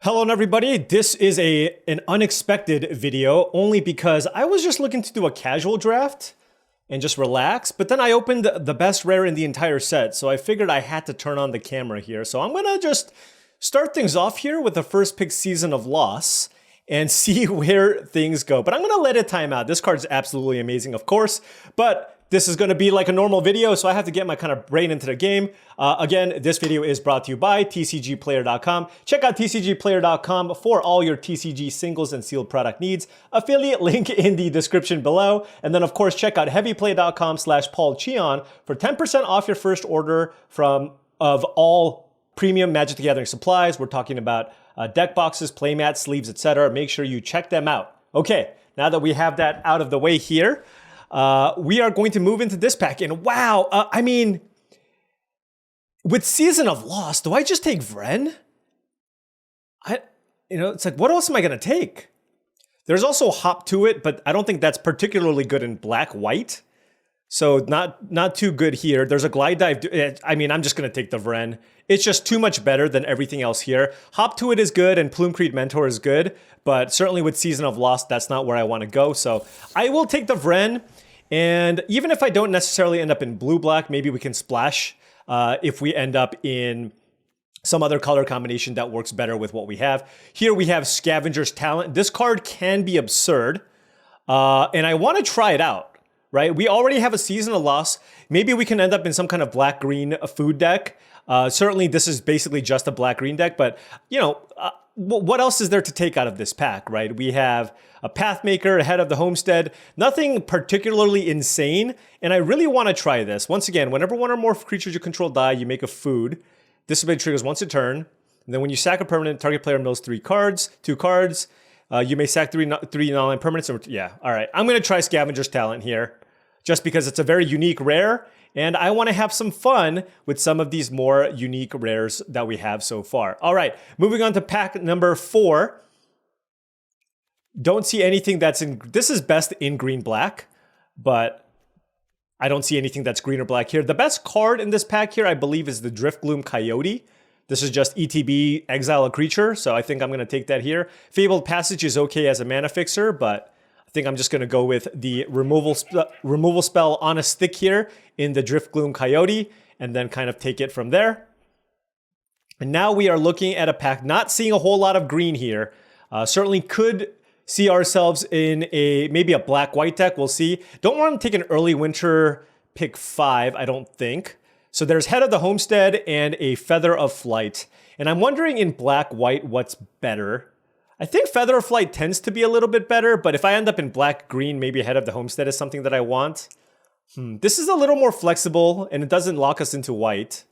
Hello everybody, this is an unexpected video only because I was just looking to do a casual draft and just relax, but then I opened the best rare in the entire set, so I figured I had to turn on the camera here. So I'm gonna just start things off here with the first pick Season of Loss and see where things go. But I'm gonna let it time out. This card's absolutely amazing, of course, but this is going to be like a normal video, so I have to get my kind of brain into the game. Again, this video is brought to you by tcgplayer.com. Check out tcgplayer.com for all your TCG singles and sealed product needs. Affiliate link in the description below. And then, of course, check out heavyplay.com/paulcheon for 10% off your first order of all premium Magic the Gathering supplies. We're talking about deck boxes, playmats, sleeves, etc. Make sure you check them out. Okay, now that we have that out of the way here, we are going to move into this pack, and wow, I mean, with Season of Loss, do I just take Vren? It's like, what else am I gonna take? There's also Hop to it, but I don't think that's particularly good in black-white, so not too good here. There's a Glide Dive. I mean, I'm just gonna take the Vren. It's just too much better than everything else here. Hop to it is good, and Plume Mentor is good, but certainly with Season of Loss, that's not where I want to go. So I will take the Vren. And even if I don't necessarily end up in blue-black, maybe we can splash if we end up in some other color combination that works better with what we have. Here we have Scavenger's Talent. This card can be absurd, and I want to try it out, right? We already have a Season of Loss. Maybe we can end up in some kind of black-green food deck. Certainly, this is basically just a black-green deck, but, you know, what else is there to take out of this pack, right? We have a Pathmaker ahead of the Homestead, nothing particularly insane, and I really want to try this. Once again, whenever one or more creatures you control die, you make a food. This ability triggers once a turn, and then when you sack a permanent, target player mills two cards. You may sack three non-land permanents. Yeah, all right. I'm going to try Scavenger's Talent here, just because it's a very unique rare, and I want to have some fun with some of these more unique rares that we have so far. All right, moving on to pack number 4. Don't see anything that's in... This is best in green-black, but I don't see anything that's green or black here. The best card in this pack here, I believe, is the Driftgloom Coyote. This is just ETB, exile a creature, so I think I'm going to take that here. Fabled Passage is okay as a mana fixer, but I think I'm just going to go with the removal spell on a stick here in the Driftgloom Coyote, and then kind of take it from there. And now we are looking at a pack, not seeing a whole lot of green here. Certainly could see ourselves in maybe a black-white deck, we'll see. Don't want to take an early winter pick 5, I don't think. So there's Head of the Homestead and a Feather of Flight. And I'm wondering in black-white what's better. I think Feather of Flight tends to be a little bit better, but if I end up in black-green, maybe Head of the Homestead is something that I want. This is a little more flexible, and it doesn't lock us into white.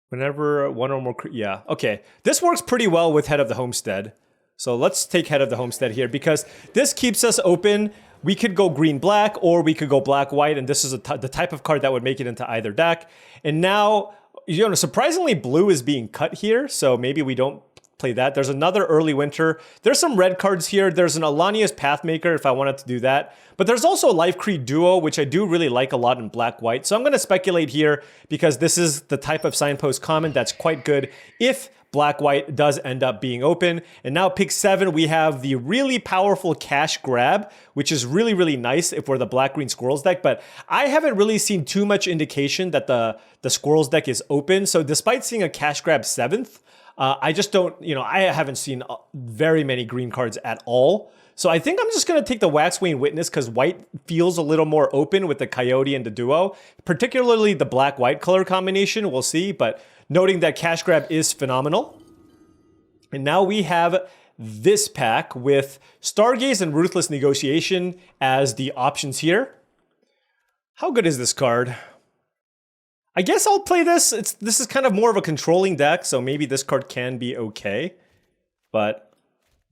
Whenever one or more... Yeah, okay. This works pretty well with Head of the Homestead. So let's take Head of the Homestead here, because this keeps us open. We could go green-black, or we could go black-white, and this is the type of card that would make it into either deck. And now, you know, surprisingly, blue is being cut here, so maybe we don't play that. There's another early winter. There's some red cards here. There's an Alania's Pathmaker if I wanted to do that. But there's also a Life Creed Duo, which I do really like a lot in black-white. So I'm going to speculate here, because this is the type of Signpost common that's quite good if black-white does end up being open. And now pick 7, we have the really powerful Cash Grab, which is really, really nice if we're the black-green Squirrels deck. But I haven't really seen too much indication that the Squirrels deck is open. So despite seeing a Cash Grab 7th, I just don't, I haven't seen very many green cards at all. So I think I'm just going to take the Waxwing Witness, because white feels a little more open with the Coyote and the Duo, particularly the black-white color combination. We'll see, but noting that Cash Grab is phenomenal. And now we have this pack with Stargaze and Ruthless Negotiation as the options here. How good is this card? I guess I'll play this. This is kind of more of a controlling deck, so maybe this card can be okay. But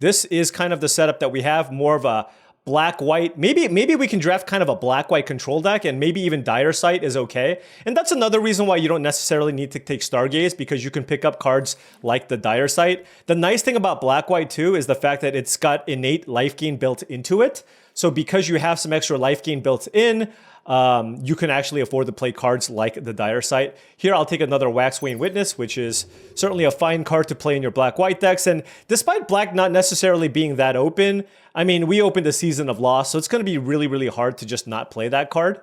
this is kind of the setup that we have, more of a black-white. Maybe we can draft kind of a black-white control deck, and maybe even Dire Sight is okay. And that's another reason why you don't necessarily need to take Stargaze, because you can pick up cards like the Dire Sight. The nice thing about black-white too is the fact that it's got innate life gain built into it. So because you have some extra life gain built in, you can actually afford to play cards like the Dire Sight. Here, I'll take another Waxwing Witness, which is certainly a fine card to play in your black-white decks. And despite black not necessarily being that open, I mean, we opened a Season of Loss, so it's going to be really, really hard to just not play that card.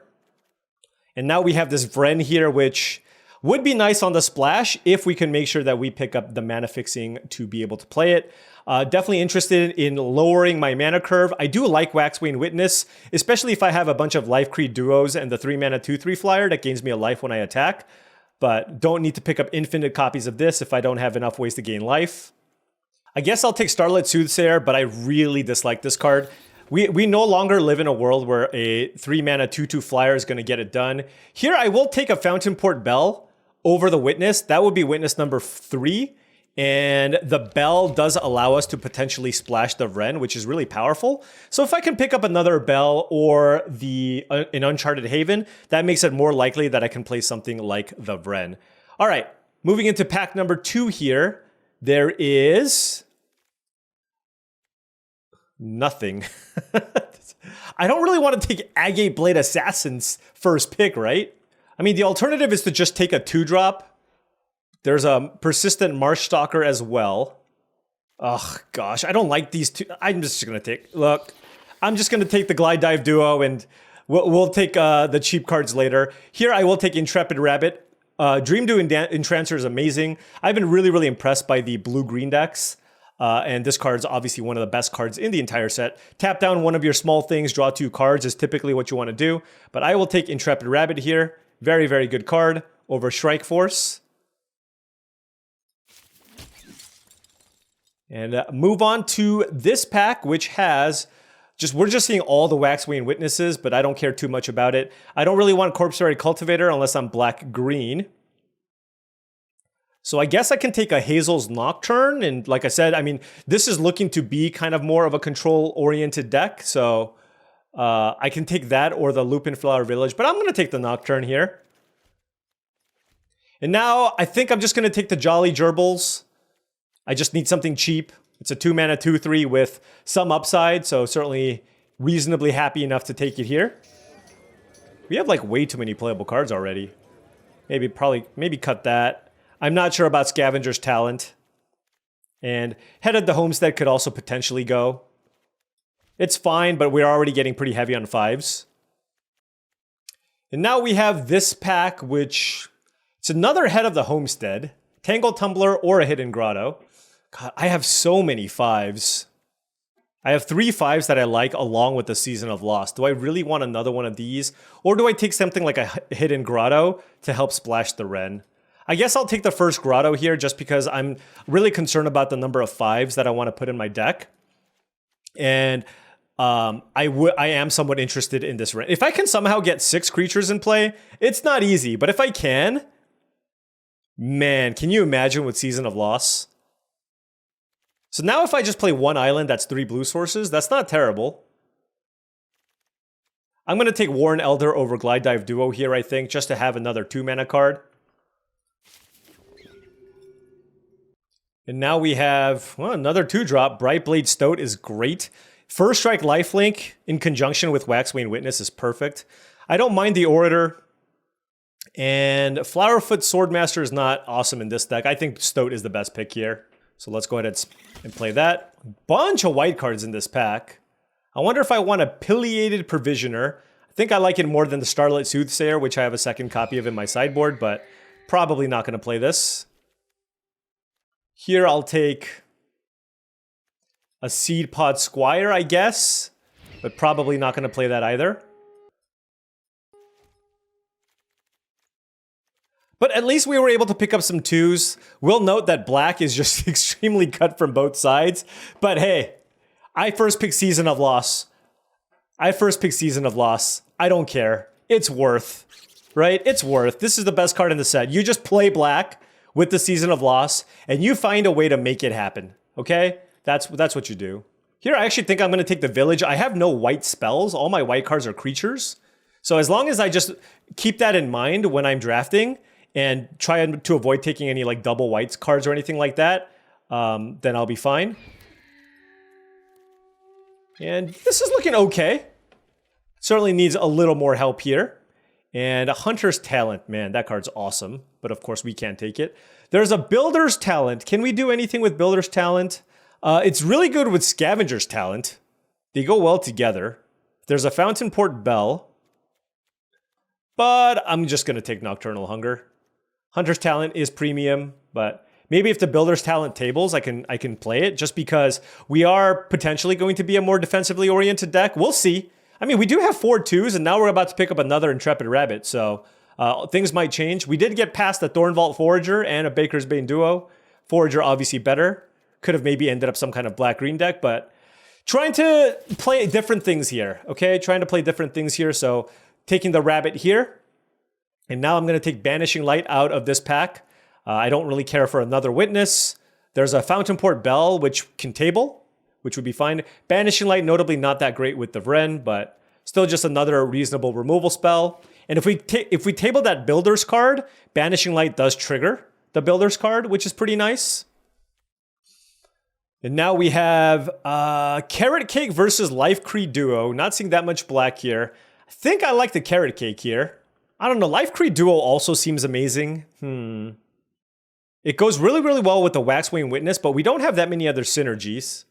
And now we have this Vren here, which would be nice on the splash if we can make sure that we pick up the mana fixing to be able to play it. Definitely interested in lowering my mana curve. I do like Waxwing Witness, especially if I have a bunch of Life Creed duos and the 3-mana 2/3 flyer that gains me a life when I attack. But don't need to pick up infinite copies of this if I don't have enough ways to gain life. I guess I'll take Starlit Soothsayer, but I really dislike this card. We no longer live in a world where a 3-mana 2/2 flyer is going to get it done. Here, I will take a Fountainport Bell over the Witness. That would be Witness number 3. And the Bell does allow us to potentially splash the Vren, which is really powerful. So if I can pick up another Bell or an Uncharted Haven, that makes it more likely that I can play something like the Vren. All right, moving into pack number 2 here, there is nothing. I don't really want to take Agate Blade Assassin's first pick, right? I mean, the alternative is to just take a 2-drop. There's a Persistent Marshstalker as well. Ugh, gosh, I don't like these two. I'm just going to take the Glide Dive Duo, and we'll take the cheap cards later. Here, I will take Intrepid Rabbit. Dream Dew Entrancer is amazing. I've been really, really impressed by the blue-green decks. And this card is obviously one of the best cards in the entire set. Tap down one of your small things, draw 2 cards is typically what you want to do. But I will take Intrepid Rabbit here. Very, very good card over Shrike Force. And move on to this pack, which has we're just seeing all the Waxwing Witnesses, but I don't care too much about it. I don't really want Corpseary Cultivator unless I'm black-green. So I guess I can take a Hazel's Nocturne, and like I said, I mean, this is looking to be kind of more of a control-oriented deck, so I can take that or the Lupin Flower Village, but I'm going to take the Nocturne here. And now I think I'm just going to take the Jolly Gerbils. I just need something cheap. It's a 2-mana 2/3 with some upside, so certainly reasonably happy enough to take it here. We have like way too many playable cards already. Maybe cut that. I'm not sure about Scavenger's Talent. And Head of the Homestead could also potentially go. It's fine, but we're already getting pretty heavy on 5s. And now we have this pack, which it's another Head of the Homestead, Tangle Tumbler, or a Hidden Grotto. God, I have so many 5s. I have 3 5s that I like along with the Season of Loss. Do I really want another one of these? Or do I take something like a Hidden Grotto to help splash the Wren? I guess I'll take the first Grotto here just because I'm really concerned about the number of 5s that I want to put in my deck. And I am somewhat interested in this Wren. If I can somehow get 6 creatures in play, it's not easy. But if I can, man, can you imagine with Season of Loss? So now if I just play 1 island, that's 3 blue sources. That's not terrible. I'm going to take Warren Elder over Glide Dive Duo here, I think, just to have another 2-mana card. And now we have, well, another 2-drop. Brightblade Stoat is great. First Strike Lifelink in conjunction with Waxwing Witness is perfect. I don't mind the Orator. And Flowerfoot Swordmaster is not awesome in this deck. I think Stoat is the best pick here. So let's go ahead and play that. Bunch of white cards in this pack. I wonder if I want a Pileated Provisioner. I think I like it more than the Starlit Soothsayer, which I have a second copy of in my sideboard, but probably not going to play this. Here I'll take a Seed Pod Squire, I guess, but probably not going to play that either. But at least we were able to pick up some 2s. We'll note that black is just extremely cut from both sides. But hey, I first picked Season of Loss. I don't care. It's worth, right? It's worth. This is the best card in the set. You just play black with the Season of Loss, and you find a way to make it happen, okay? That's what you do. Here, I actually think I'm going to take the Village. I have no white spells. All my white cards are creatures. So as long as I just keep that in mind when I'm drafting, and try to avoid taking any like double whites cards or anything like that, then I'll be fine. And this is looking okay. Certainly needs a little more help here. And a Hunter's Talent, man, that card's awesome. But of course, we can't take it. There's a Builder's Talent. Can we do anything with Builder's Talent? It's really good with Scavenger's Talent. They go well together. There's a Fountain Port Bell. But I'm just going to take Nocturnal Hunger. Hunter's Talent is premium, but maybe if the Builder's Talent tables, I can play it just because we are potentially going to be a more defensively oriented deck. We'll see. I mean, we do have 4 2s, and now we're about to pick up another Intrepid Rabbit, so things might change. We did get past the Thornvault Forager and a Baker's Bane duo. Forager obviously better. Could have maybe ended up some kind of black-green deck, but trying to play different things here, okay? Trying to play different things here, so taking the Rabbit here. And now I'm going to take Banishing Light out of this pack. I don't really care for another Witness. There's a Fountain Port Bell, which can table, which would be fine. Banishing Light, notably not that great with the Vren, but still just another reasonable removal spell. And if we table that Builder's card, Banishing Light does trigger the Builder's card, which is pretty nice. And now we have Carrot Cake versus Life Creed Duo. Not seeing that much black here. I think I like the Carrot Cake here. I don't know, Life Creed Duo also seems amazing. It goes really, really well with the Waxwing Witness, but we don't have that many other synergies.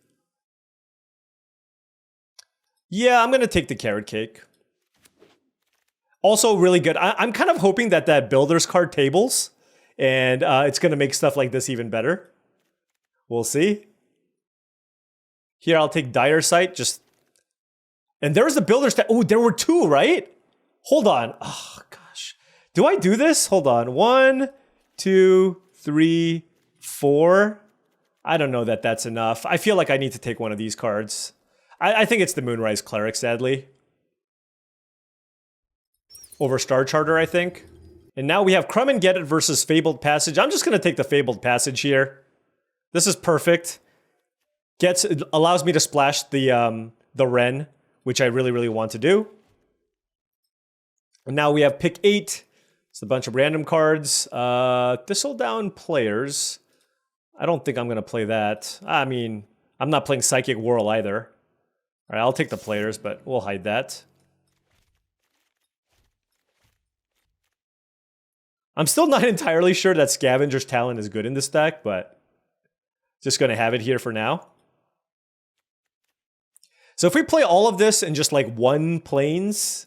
Yeah, I'm going to take the Carrot Cake. Also really good. I'm kind of hoping that that Builder's card tables, and it's going to make stuff like this even better. We'll see. Here, I'll take Dire Sight. And there's the Builder's... Oh, there were 2, right? Hold on. Oh, gosh. Do I do this? Hold on. 1, 2, 3, 4. I don't know that that's enough. I feel like I need to take one of these cards. I think it's the Moonrise Cleric, sadly. Over Star Charter, I think. And now we have Crumb and Get It versus Fabled Passage. I'm just going to take the Fabled Passage here. This is perfect. It allows me to splash the Wren, which I really, really want to do. And now we have pick 8. It's a bunch of random cards. Thistledown Players. I don't think I'm going to play that. I mean, I'm not playing Psychic Whirl either. All right, I'll take the Players, but we'll hide that. I'm still not entirely sure that Scavenger's Talent is good in this deck, but just going to have it here for now. So if we play all of this in just like one Plains...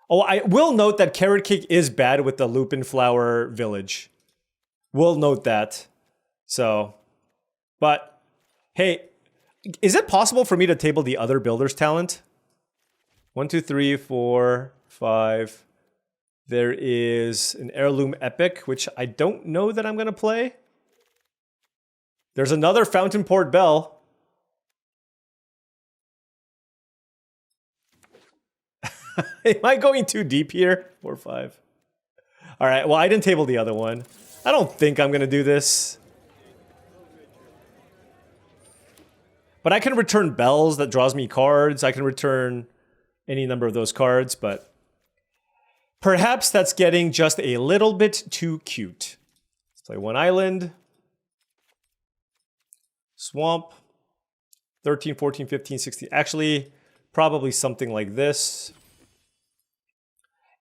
Oh, I will note that Carrot Cake is bad with the Lupin Flower Village. We'll note that. So, but, hey, is it possible for me to table the other Builder's Talent? 1, 2, 3, 4, 5. There is an Heirloom Epic, which I don't know that I'm going to play. There's another Fountain Port Bell. Am I going too deep here? 4, 5. All right, well, I didn't table the other one. I don't think I'm going to do this. But I can return Bells that draws me cards. I can return any number of those cards, but perhaps that's getting just a little bit too cute. Let's play one island. Swamp. 13, 14, 15, 16. Actually, probably something like this.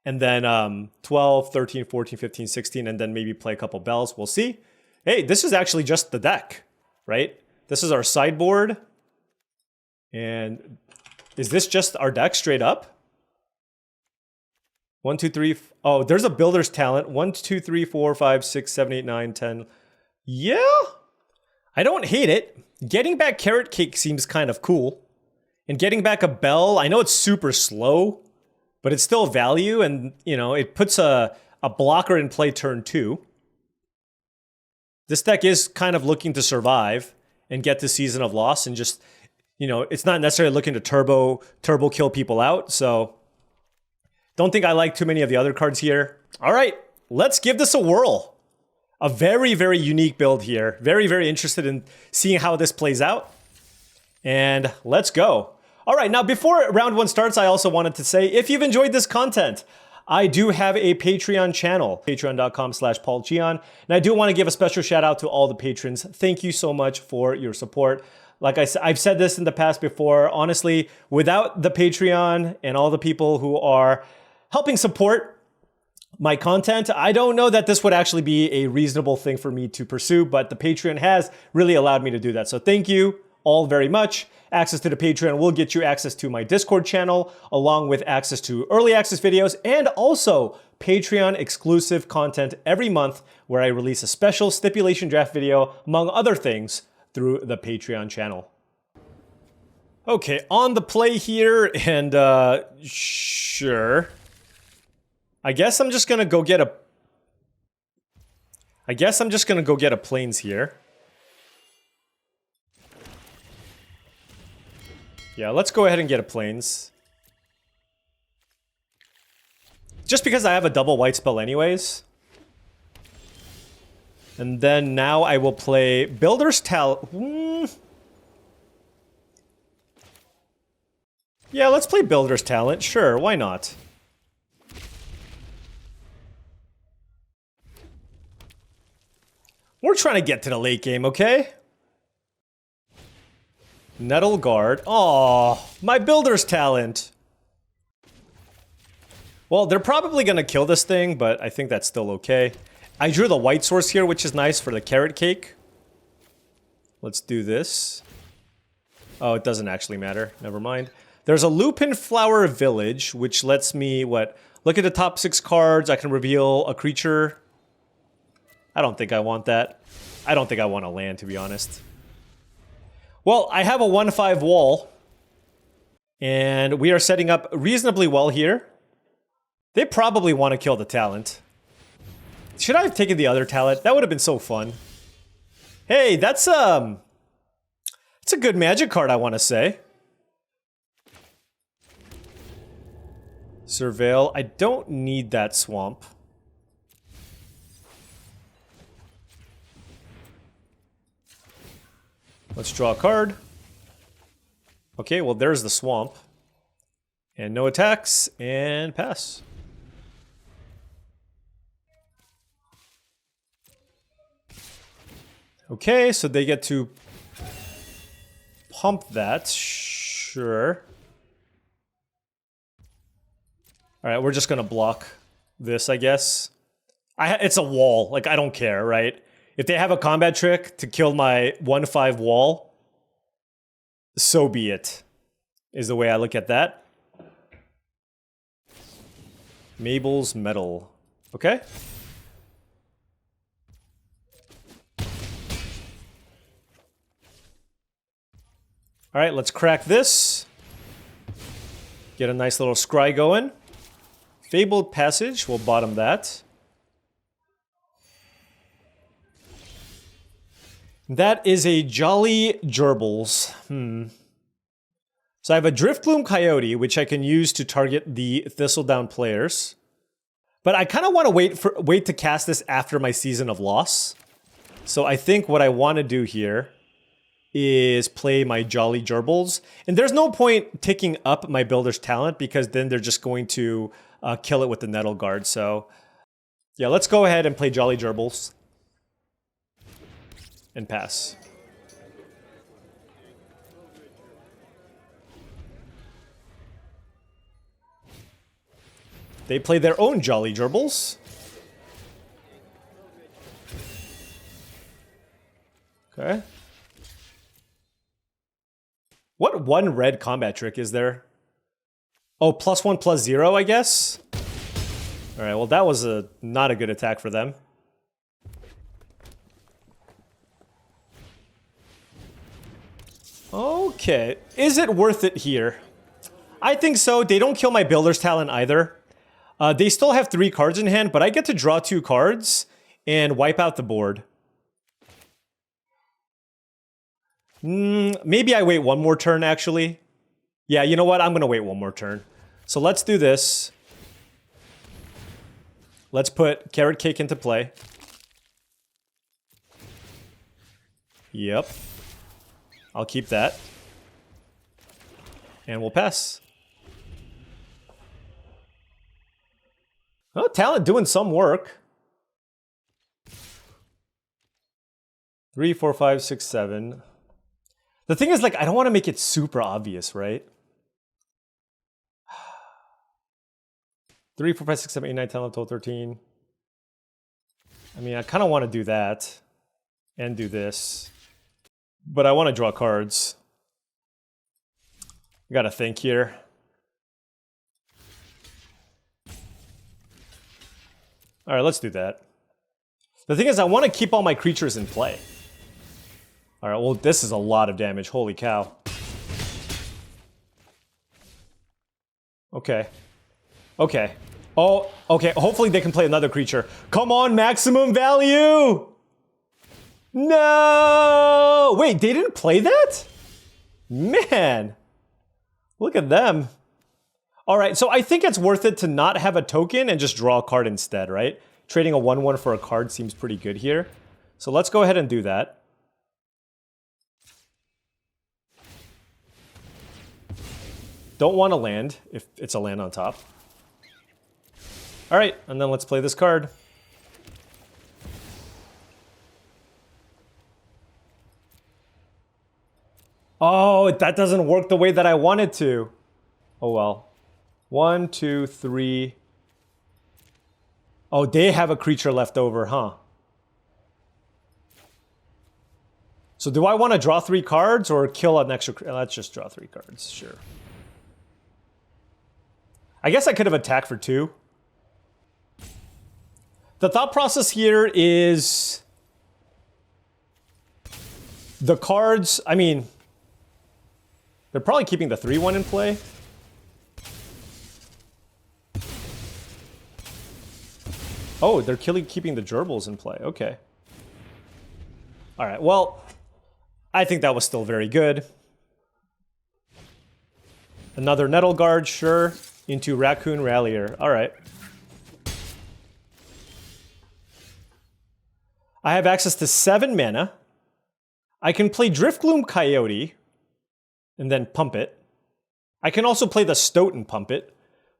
And then 12, 13, 14, 15, 16, and then maybe play a couple Bells. We'll see. Hey, this is actually just the deck, right? This is our sideboard. And is this just our deck straight up? 1, 2, 3. Oh, there's a Builder's Talent. 1, 2, 3, 4, 5, 6, 7, 8, 9, 10. Yeah. I don't hate it. Getting back Carrot Cake seems kind of cool. And getting back a Bell, I know it's super slow, but it's still value, and, you know, it puts a blocker in play turn 2. This deck is kind of looking to survive and get to Season of Loss, and just, you know, it's not necessarily looking to turbo kill people out, so don't think I like too many of the other cards here. All right, let's give this a whirl. A very, very unique build here. Very, very interested in seeing how this plays out. And let's go. All right, now before round 1 starts, I also wanted to say, if you've enjoyed this content, I do have a Patreon channel, patreon.com/paulcheon. And I do want to give a special shout out to all the patrons. Thank you so much for your support. Like I've said this in the past before, honestly, without the Patreon and all the people who are helping support my content, I don't know that this would actually be a reasonable thing for me to pursue, but the Patreon has really allowed me to do that. So thank you all very much. Access to the Patreon will get you access to my Discord channel, along with access to early access videos and also Patreon exclusive content every month where I release a special stipulation draft video, among other things, through the Patreon channel. Okay, on the play here, and sure. I guess I'm just gonna go get a plains here. Yeah, let's go ahead and get a plains. Just because I have a double white spell anyways. And then now I will play Builder's Talent. Yeah, let's play Builder's Talent. Sure, why not? We're trying to get to the late game, okay? Nettle Guard. Oh, my Builder's Talent. Well, they're probably going to kill this thing, but I think that's still okay. I drew the white source here, which is nice for the carrot cake. Let's do this. Oh, it doesn't actually matter. Never mind. There's a Lupin Flower Village, which lets me, what? Look at the top 6 cards. I can reveal a creature. I don't think I want that. I don't think I want a land, to be honest. Well, I have a 1/5 wall. And we are setting up reasonably well here. They probably want to kill the talent. Should I have taken the other talent? That would have been so fun. Hey, that's it's a good magic card, I want to say. Surveil. I don't need that swamp. Let's draw a card. Okay, well, there's the swamp. And no attacks, and pass. Okay, so they get to pump that. Sure. Alright, we're just gonna block this, I guess. It's a wall. Like, I don't care, right? If they have a combat trick to kill my 1/5 wall, so be it, is the way I look at that. Mabel's Metal. Okay. Alright, let's crack this. Get a nice little scry going. Fabled Passage, we'll bottom that. That is a Jolly Gerbils. So I have a Driftbloom Coyote, which I can use to target the Thistledown players. But I kind of want to wait to cast this after my Season of Loss. So I think what I want to do here is play my Jolly Gerbils. And there's no point ticking up my Builder's Talent because then they're just going to kill it with the Nettle Guard. So yeah, let's go ahead and play Jolly Gerbils. And pass. They play their own Jolly Gerbils. Okay. What one red combat trick is there? Oh, +1/+0, I guess? Alright, well that was not a good attack for them. Okay, is it worth it here? I think so. They don't kill my Builder's Talent either. They still have 3 cards in hand, but I get to draw 2 cards and wipe out the board. Maybe I wait one more turn, actually. Yeah, you know what? I'm going to wait one more turn. So let's do this. Let's put Carrot Cake into play. Yep. I'll keep that. And we'll pass. Oh, Talent doing some work. 3, 4, 5, 6, 7. The thing is, like, I don't want to make it super obvious, right? 3, 4, 5, 6, 7, 8, 9, 10, 11, 12, 13. I mean, I kind of want to do that and do this, but I want to draw cards. I gotta think here. All right, let's do that. The thing is, I want to keep all my creatures in play. All right, well, this is a lot of damage. Holy cow. Okay. Okay. Oh, okay. Hopefully they can play another creature. Come on, maximum value! No! Wait, they didn't play that? Man. Look at them. All right, so I think it's worth it to not have a token and just draw a card instead, right? Trading a 1/1 for a card seems pretty good here. So let's go ahead and do that. Don't want to land if it's a land on top. All right, and then let's play this card. Oh, that doesn't work the way that I wanted to. Oh well. 1, 2, 3. Oh, they have a creature left over, huh? So do I want to draw 3 cards or kill an extra? Let's just draw 3 cards, sure. I guess I could have attacked for 2. The thought process here is the cards, I mean, they're probably keeping the 3/1 in play. Oh, they're keeping the gerbils in play. Okay. All right, well, I think that was still very good. Another Nettle Guard, sure. Into Raccoon Rallier. All right. I have access to 7 mana. I can play Driftgloom Coyote and then pump it. I can also play the Stoat and pump it.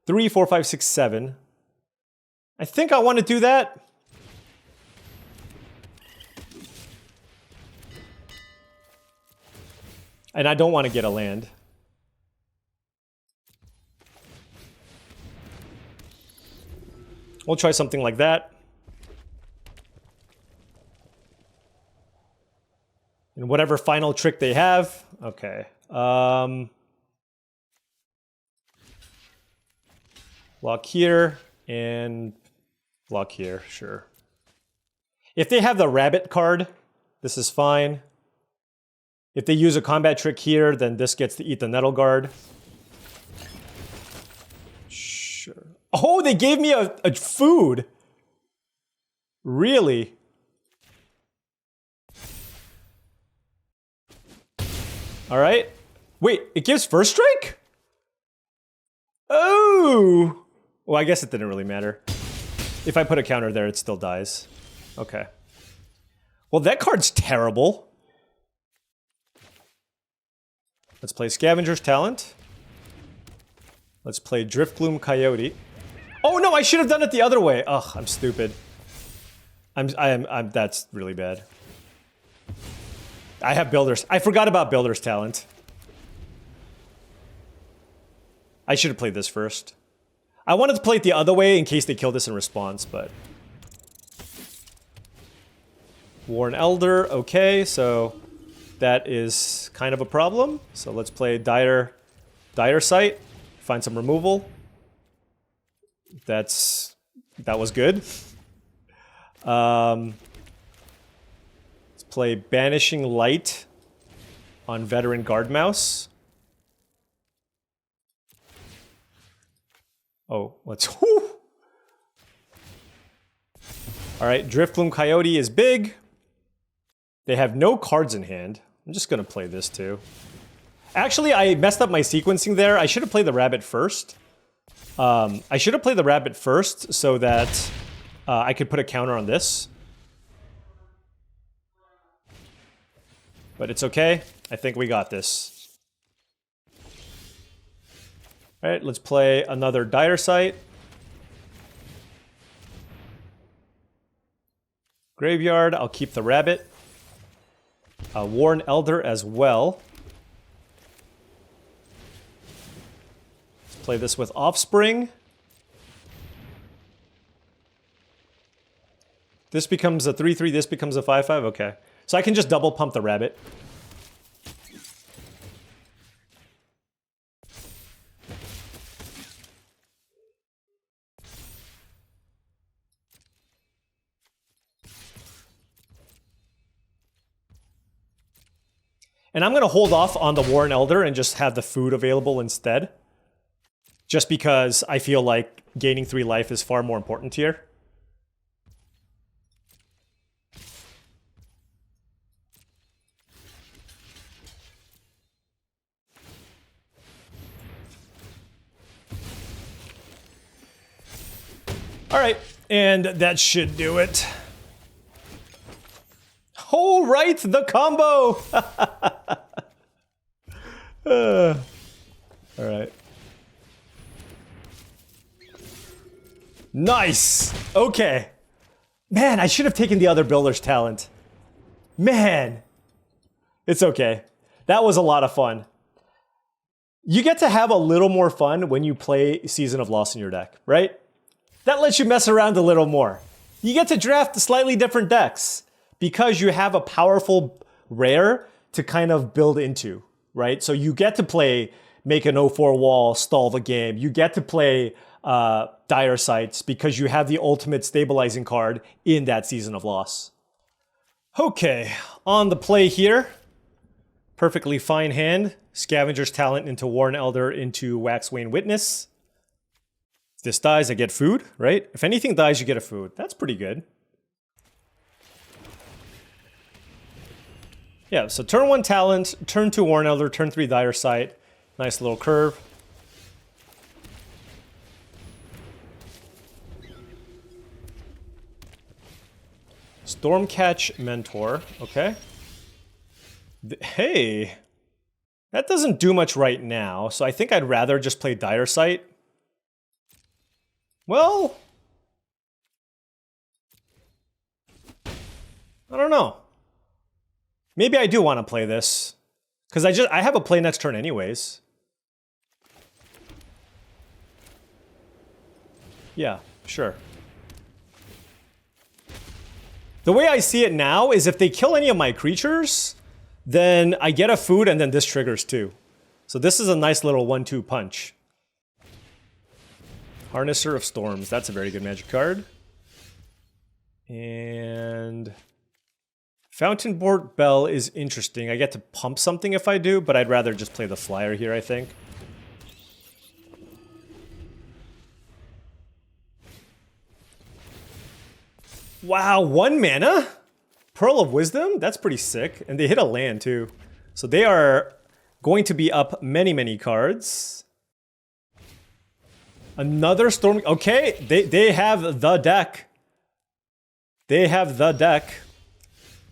3, 4, 5, 6, 7. I think I want to do that. And I don't want to get a land. We'll try something like that. And whatever final trick they have. Okay. Block here and block here, sure. If they have the rabbit card, this is fine. If they use a combat trick here, then this gets to eat the Nettle Guard. Sure. Oh, they gave me a food. Really? All right. Wait, it gives first strike? Oh! Well, I guess it didn't really matter. If I put a counter there, it still dies. Okay. Well, that card's terrible. Let's play Scavenger's Talent. Let's play Driftgloom Coyote. Oh no, I should have done it the other way. Ugh, I'm stupid. That's really bad. I have Builder's. I forgot about Builder's Talent. I should have played this first. I wanted to play it the other way in case they kill this in response, but... Worn Elder, okay, so that is kind of a problem. So let's play Dire Sight, find some removal. That was good. Let's play Banishing Light on Veteran Guard Mouse. Oh, let's... Whew. All right, Driftgloom Coyote is big. They have no cards in hand. I'm just going to play this too. Actually, I messed up my sequencing there. I should have played the rabbit first. I should have played the rabbit first so that I could put a counter on this. But it's okay. I think we got this. All right, let's play another Dire Sight. Graveyard, I'll keep the rabbit. Worn Elder as well. Play this with Offspring. This becomes a 3/3, this becomes a 5/5, okay. So I can just double pump the rabbit. And I'm gonna hold off on the Warren Elder and just have the food available instead. Just because I feel like gaining 3 life is far more important here. All right, and that should do it. Oh, right, the combo! All right. Nice! Okay. Man, I should have taken the other builder's talent. Man! It's okay. That was a lot of fun. You get to have a little more fun when you play Season of Loss in your deck, right? That lets you mess around a little more. You get to draft slightly different decks because you have a powerful rare to kind of build into, right? So you get to play, make an 0-4 wall, stall the game. You get to play Dire Sights because you have the ultimate stabilizing card in that Season of Loss. Okay, on the play here. Perfectly fine hand. Scavenger's Talent into Warren Elder into Waxwane Witness. If this dies, I get food, right? If anything dies, you get a food. That's pretty good. Yeah, so turn 1 Talent, turn 2 Warren Elder, turn 3 Dire Sight. Nice little curve. Stormcatch Mentor, okay. Hey, that doesn't do much right now, so I think I'd rather just play Dire Sight. Well, I don't know. Maybe I do want to play this, because I have a play next turn anyways. Yeah, sure. The way I see it now is if they kill any of my creatures, then I get a food and then this triggers too. So this is a nice little 1-2 punch. Harnesser of Storms, that's a very good magic card. And Fountain Board Bell is interesting. I get to pump something if I do, but I'd rather just play the flyer here, I think. Wow, 1 mana? Pearl of Wisdom? That's pretty sick. And they hit a land too. So they are going to be up many, many cards. Another Storm... Okay, they have the deck. They have the deck.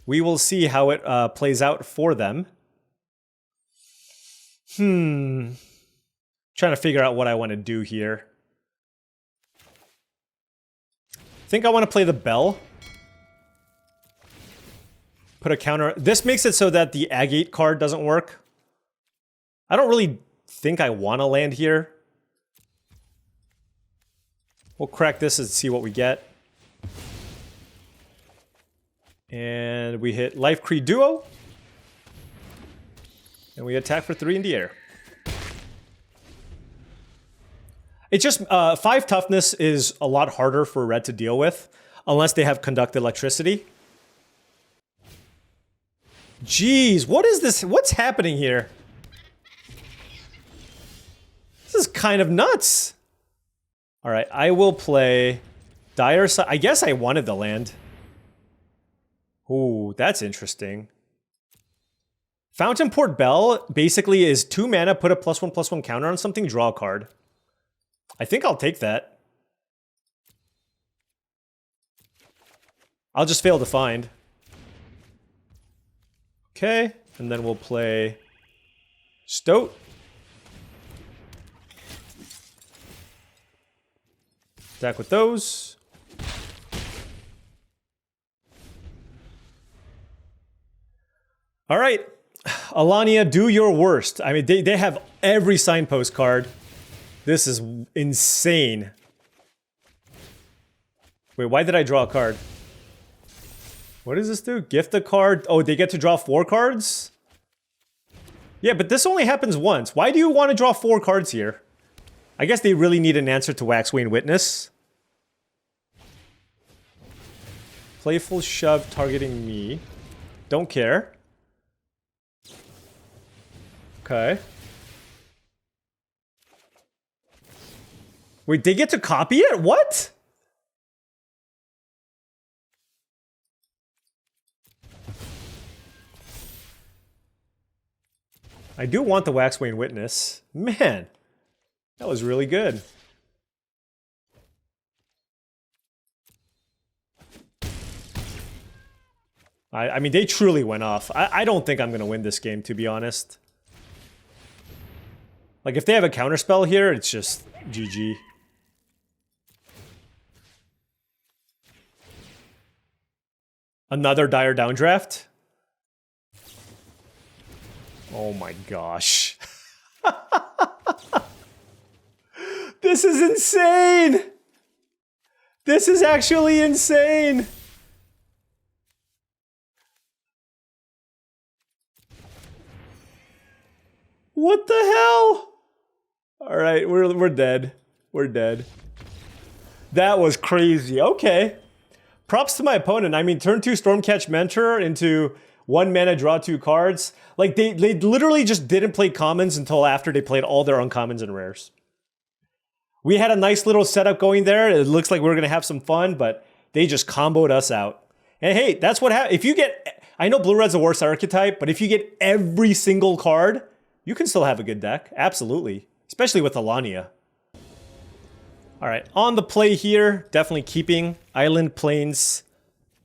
We will see how it plays out for them. Trying to figure out what I want to do here. I think I want to play the Bell. Put a counter. This makes it so that the Agate card doesn't work. I don't really think I want to land here. We'll crack this and see what we get. And we hit Life Creed Duo. And we attack for 3 in the air. It's just 5 toughness is a lot harder for red to deal with unless they have conduct electricity. Jeez, what is this? What's happening here? This is kind of nuts. All right, I will play Dire Sight. I guess I wanted the land. Ooh, that's interesting. Fountain Port Bell basically is 2 mana, put a +1/+1 counter on something, draw a card. I think I'll take that. I'll just fail to find. Okay, and then we'll play Stoat. Attack with those. All right, Alania, do your worst. I mean, they have every signpost card. This is insane. Wait, why did I draw a card? What does this do? Gift a card? Oh, they get to draw 4 cards? Yeah, but this only happens once. Why do you want to draw 4 cards here? I guess they really need an answer to Waxwing Witness. Playful shove targeting me. Don't care. Okay. Wait, they get to copy it? What? I do want the Waxwing Witness. Man, that was really good. I mean, they truly went off. I don't think I'm going to win this game, to be honest. Like, if they have a counterspell here, it's just GG. Another dire downdraft? Oh my gosh. This is insane! This is actually insane! What the hell? Alright, we're dead. We're dead. That was crazy. Okay. Props to my opponent. I mean, turn 2 Stormcatch Mentor into 1 mana, draw 2 cards. Like, they literally just didn't play commons until after they played all their uncommons and rares. We had a nice little setup going there. It looks like we were going to have some fun, but they just comboed us out. And hey, that's what happens. If you get... I know Blue Red's the worst archetype, but if you get every single card, you can still have a good deck. Absolutely. Especially with Alania. Alright, on the play here, definitely keeping Island Plains,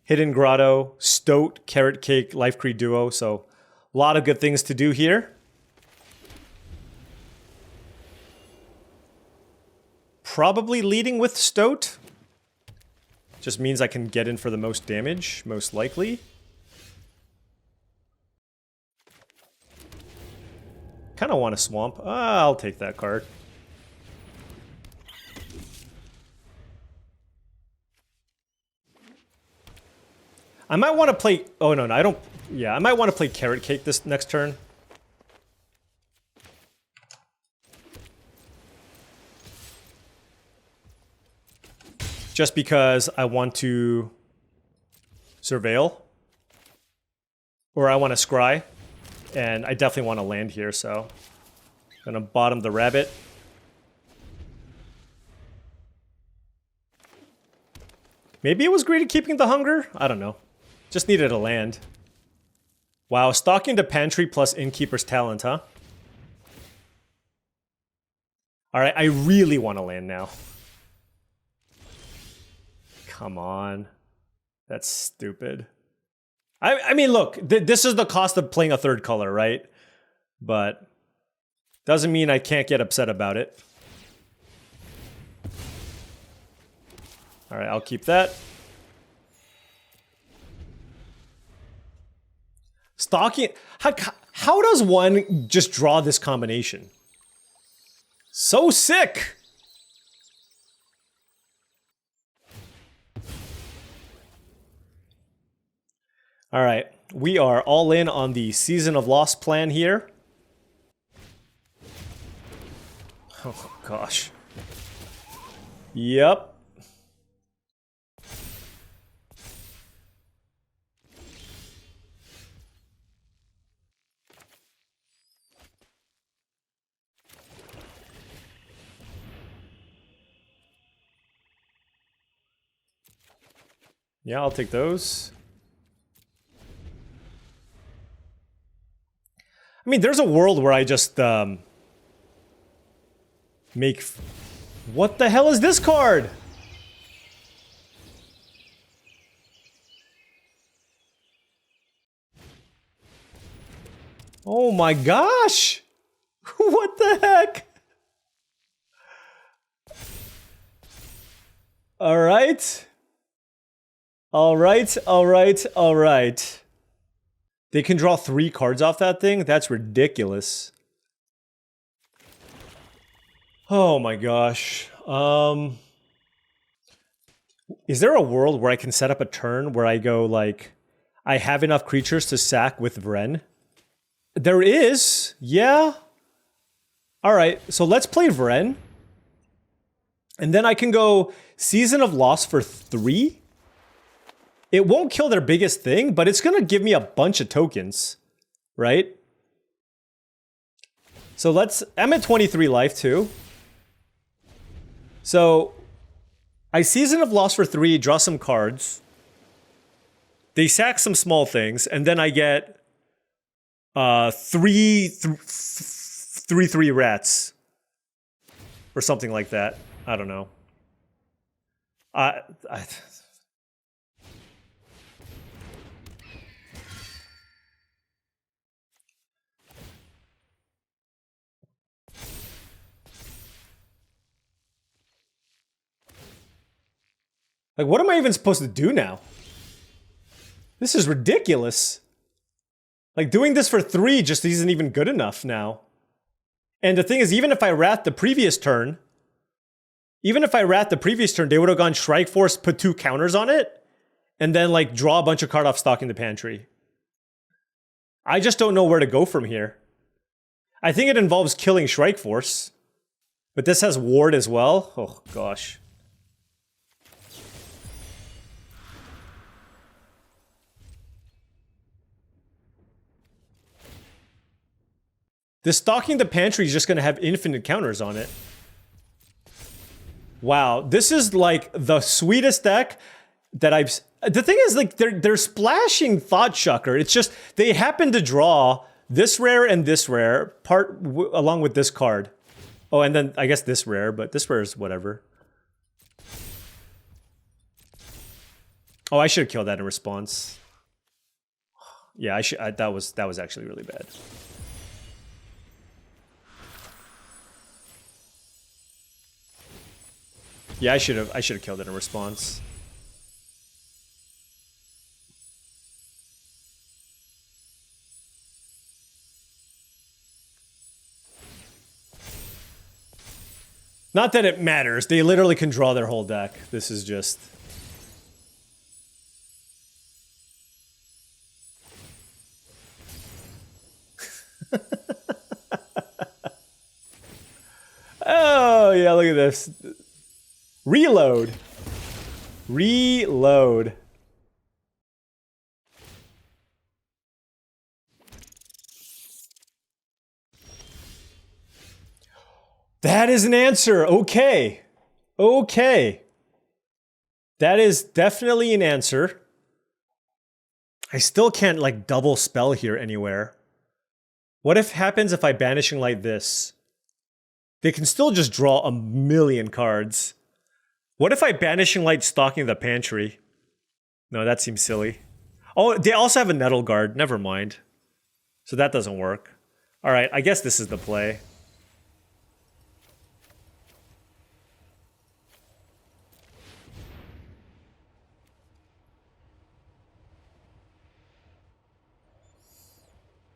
Hidden Grotto, Stoat, Carrot Cake, Life Creed Duo, so a lot of good things to do here. Probably leading with Stoat. Just means I can get in for the most damage, most likely. Kind of want a Swamp. I'll take that card. I might want to play... Oh, no, I don't... Yeah, I might want to play Carrot Cake this next turn. Just because I want to Surveil. Or I want to Scry. And I definitely want to land here, so... Gonna bottom the rabbit. Maybe it was greedy keeping the hunger? I don't know. Just needed a land. Wow, stalking the pantry plus Innkeeper's Talent, huh? Alright, I really want to land now. Come on. That's stupid. I mean, look, this is the cost of playing a third color, right? But doesn't mean I can't get upset about it. Alright, I'll keep that. Stalking... How does one just draw this combination? So sick! Alright, we are all in on the Season of Lost plan here. Oh gosh. Yep. Yeah, I'll take those. I mean, there's a world where I just, make... What the hell is this card? Oh my gosh! What the heck? Alright. Alright, alright, alright. They can draw 3 cards off that thing? That's ridiculous. Oh my gosh. Is there a world where I can set up a turn where I go like, I have enough creatures to sack with Vren? There is, yeah. All right, so let's play Vren. And then I can go Season of Loss for 3. It won't kill their biggest thing, but it's gonna give me a bunch of tokens, right? So let's, I'm at 23 life too. So I Season of Loss for 3, draw some cards. They sack some small things, and then I get 3/3 rats. Or something like that. I don't know. Like, what am I even supposed to do now? This is ridiculous. Like, doing this for 3 just isn't even good enough now. And the thing is, even if I wrath the previous turn, they would have gone Strike Force, put 2 counters on it, and then, like, draw a bunch of card off stock in the pantry. I just don't know where to go from here. I think it involves killing Strike Force. But this has Ward as well. Oh, gosh. This stocking the pantry is just going to have infinite counters on it. Wow, this is like the sweetest deck that I've... The thing is, like, they're splashing Thought Chucker. It's just, they happen to draw this rare and this rare, along with this card. Oh, and then, I guess this rare, but this rare is whatever. Oh, I should have killed that in response. Yeah, that was actually really bad. Yeah, I should have killed it in response. Not that it matters. They literally can draw their whole deck. This is just... Oh, yeah, look at this. Reload. Reload. That is an answer. Okay. Okay. That is definitely an answer. I still can't, like, double spell here anywhere. What if happens if I Banishing Light this? They can still just draw a million cards. What if I Banishing Light stocking the pantry? No, that seems silly. Oh, they also have a Nettle Guard. Never mind. So that doesn't work. Alright, I guess this is the play.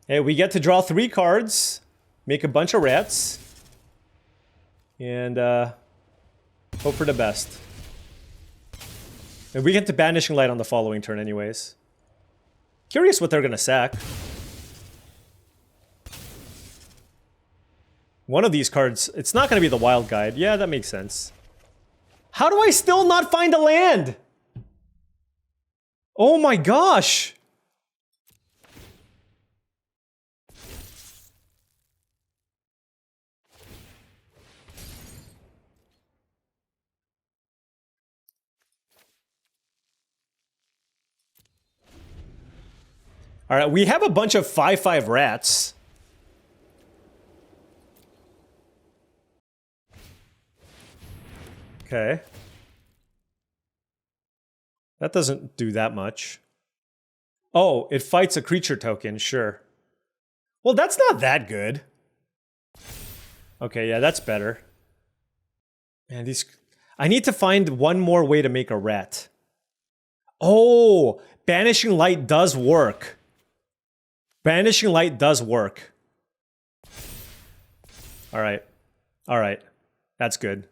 Hey, we get to draw 3 cards, make a bunch of rats, and hope for the best. And we get to Banishing Light on the following turn anyways. Curious what they're gonna sack. One of these cards, it's not gonna be the Wild Guide. Yeah, that makes sense. How do I still not find a land? Oh my gosh! Alright, we have a bunch of 5/5 rats. Okay. That doesn't do that much. Oh, it fights a creature token, sure. Well, that's not that good. Okay, yeah, that's better. Man, these... I need to find one more way to make a rat. Oh, Banishing Light does work. Banishing Light does work. Alright. Alright. That's good.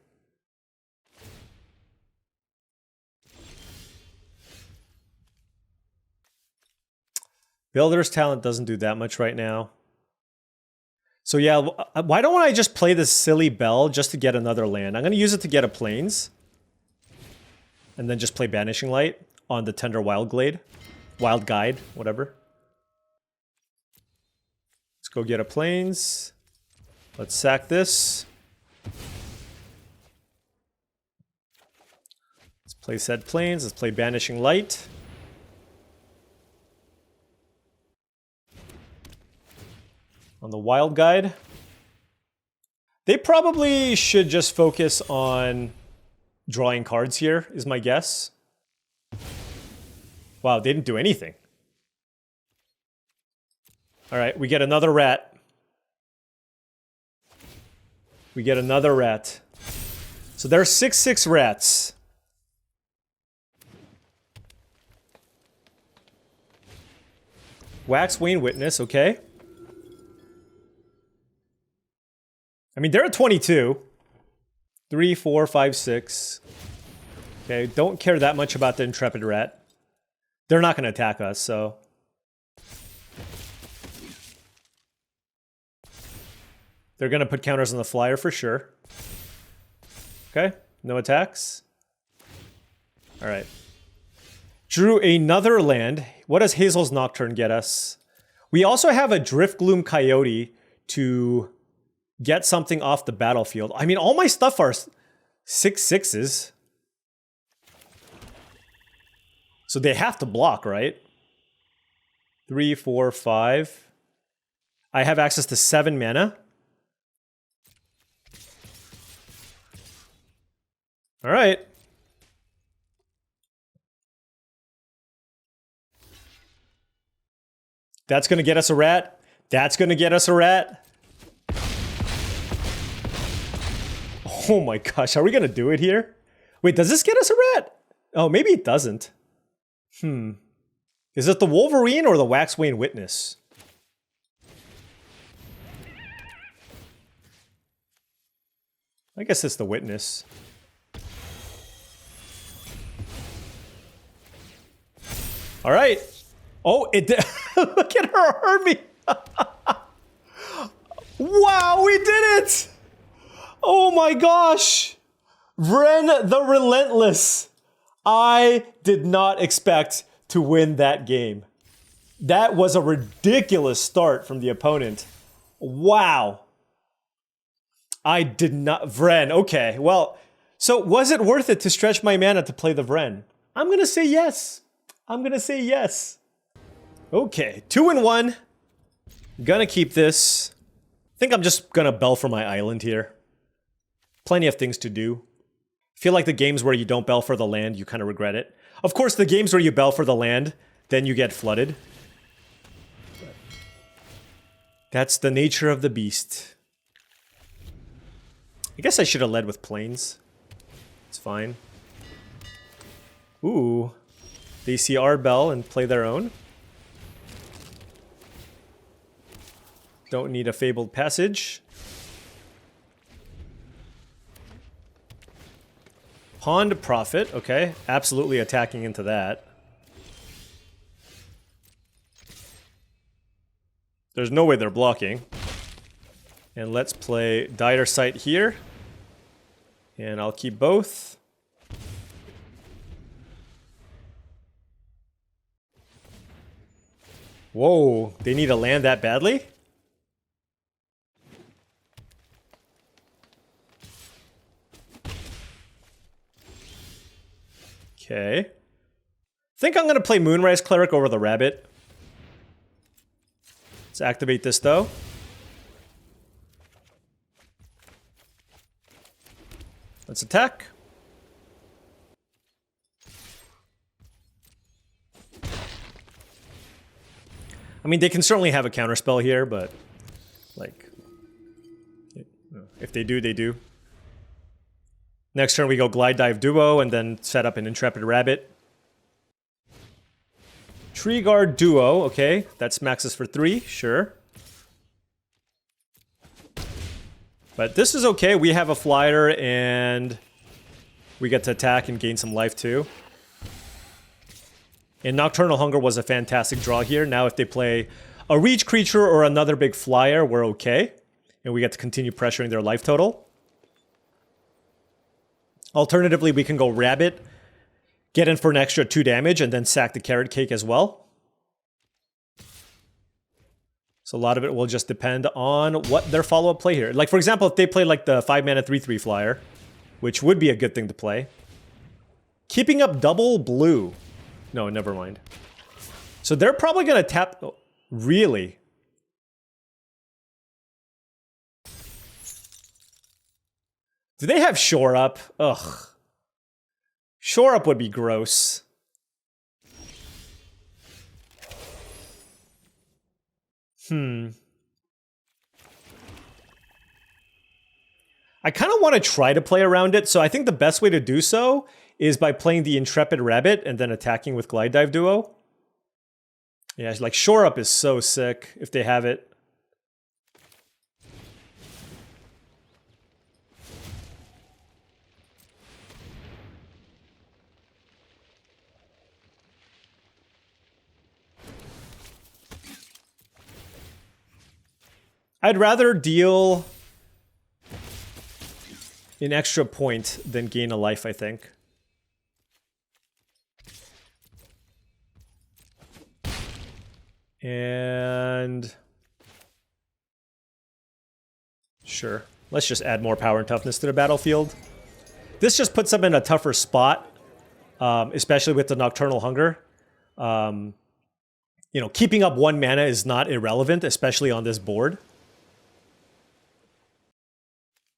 Builder's Talent doesn't do that much right now. So yeah, why don't I just play this silly Bell just to get another land? I'm going to use it to get a Plains. And then just play Banishing Light on the Tender Wild Guide, whatever. Let's go get a Plains. Let's sack this. Let's play said Plains. Let's play Banishing Light. On the Wild Guide. They probably should just focus on drawing cards here, is my guess. Wow, they didn't do anything. Alright, we get another rat. We get another rat. So there are 6/6 rats. Waxwayne Witness, okay. I mean, they're at 22. 3, 4, 5, 6. Okay, don't care that much about the Intrepid Rat. They're not going to attack us, so... They're going to put counters on the flyer for sure. Okay, no attacks. Alright. Drew another land. What does Hazel's Nocturne get us? We also have a Driftgloom Coyote to get something off the battlefield. I mean, all my stuff are 6/6s. So they have to block, right? 3, 4, 5. I have access to 7 mana. All right. That's going to get us a rat. That's going to get us a rat. Oh my gosh, are we going to do it here? Wait, does this get us a rat? Oh, maybe it doesn't. Is it the Wolverine or the Waxwayne Witness? I guess it's the Witness. All right. Oh, it did. Look at her hurt me. Wow, we did it. Oh my gosh. Vren the Relentless. I did not expect to win that game. That was a ridiculous start from the opponent. Wow. I did not... Vren, okay. Well, so was it worth it to stretch my mana to play the Vren? I'm going to say yes. I'm going to say yes. Okay, 2-1. Gonna keep this. I think I'm just gonna bell for my island here. Plenty of things to do. Feel like the games where you don't bell for the land, you kind of regret it. Of course, the games where you bell for the land, then you get flooded. That's the nature of the beast. I guess I should have led with plains. It's fine. Ooh. They see our bell and play their own. Don't need a Fabled Passage. Pond Prophet, okay. Absolutely attacking into that. There's no way they're blocking. And let's play Dire Sight here. And I'll keep both. Whoa, they need to land that badly? Okay. Think I'm gonna play Moonrise Cleric over the Rabbit. Let's activate this though. Let's attack. I mean, they can certainly have a counterspell here, but like, if they do, they do. Next turn we go Glide Dive Duo and then set up an Intrepid Rabbit. Tree Guard Duo, okay. That smacks us for 3, sure. But this is okay. We have a flyer and we get to attack and gain some life too. And Nocturnal Hunger was a fantastic draw here. Now if they play a reach creature or another big flyer, we're okay. And we get to continue pressuring their life total. Alternatively, we can go Rabbit, get in for an extra 2 damage, and then sack the Carrot Cake as well. So a lot of it will just depend on what their follow-up play here. Like, for example, if they play like the 5-mana 3/3 flyer, which would be a good thing to play. Keeping up double blue. No, never mind. So they're probably going to tap... Oh, really? Do they have Shore Up? Ugh. Shore Up would be gross. I kind of want to try to play around it, so I think the best way to do so is by playing the Intrepid Rabbit and then attacking with Glide Dive Duo. Yeah, like Shore Up is so sick if they have it. I'd rather deal an extra point than gain a life, I think. And... sure. Let's just add more power and toughness to the battlefield. This just puts them in a tougher spot, especially with the Nocturnal Hunger. You know, keeping up 1 mana is not irrelevant, especially on this board.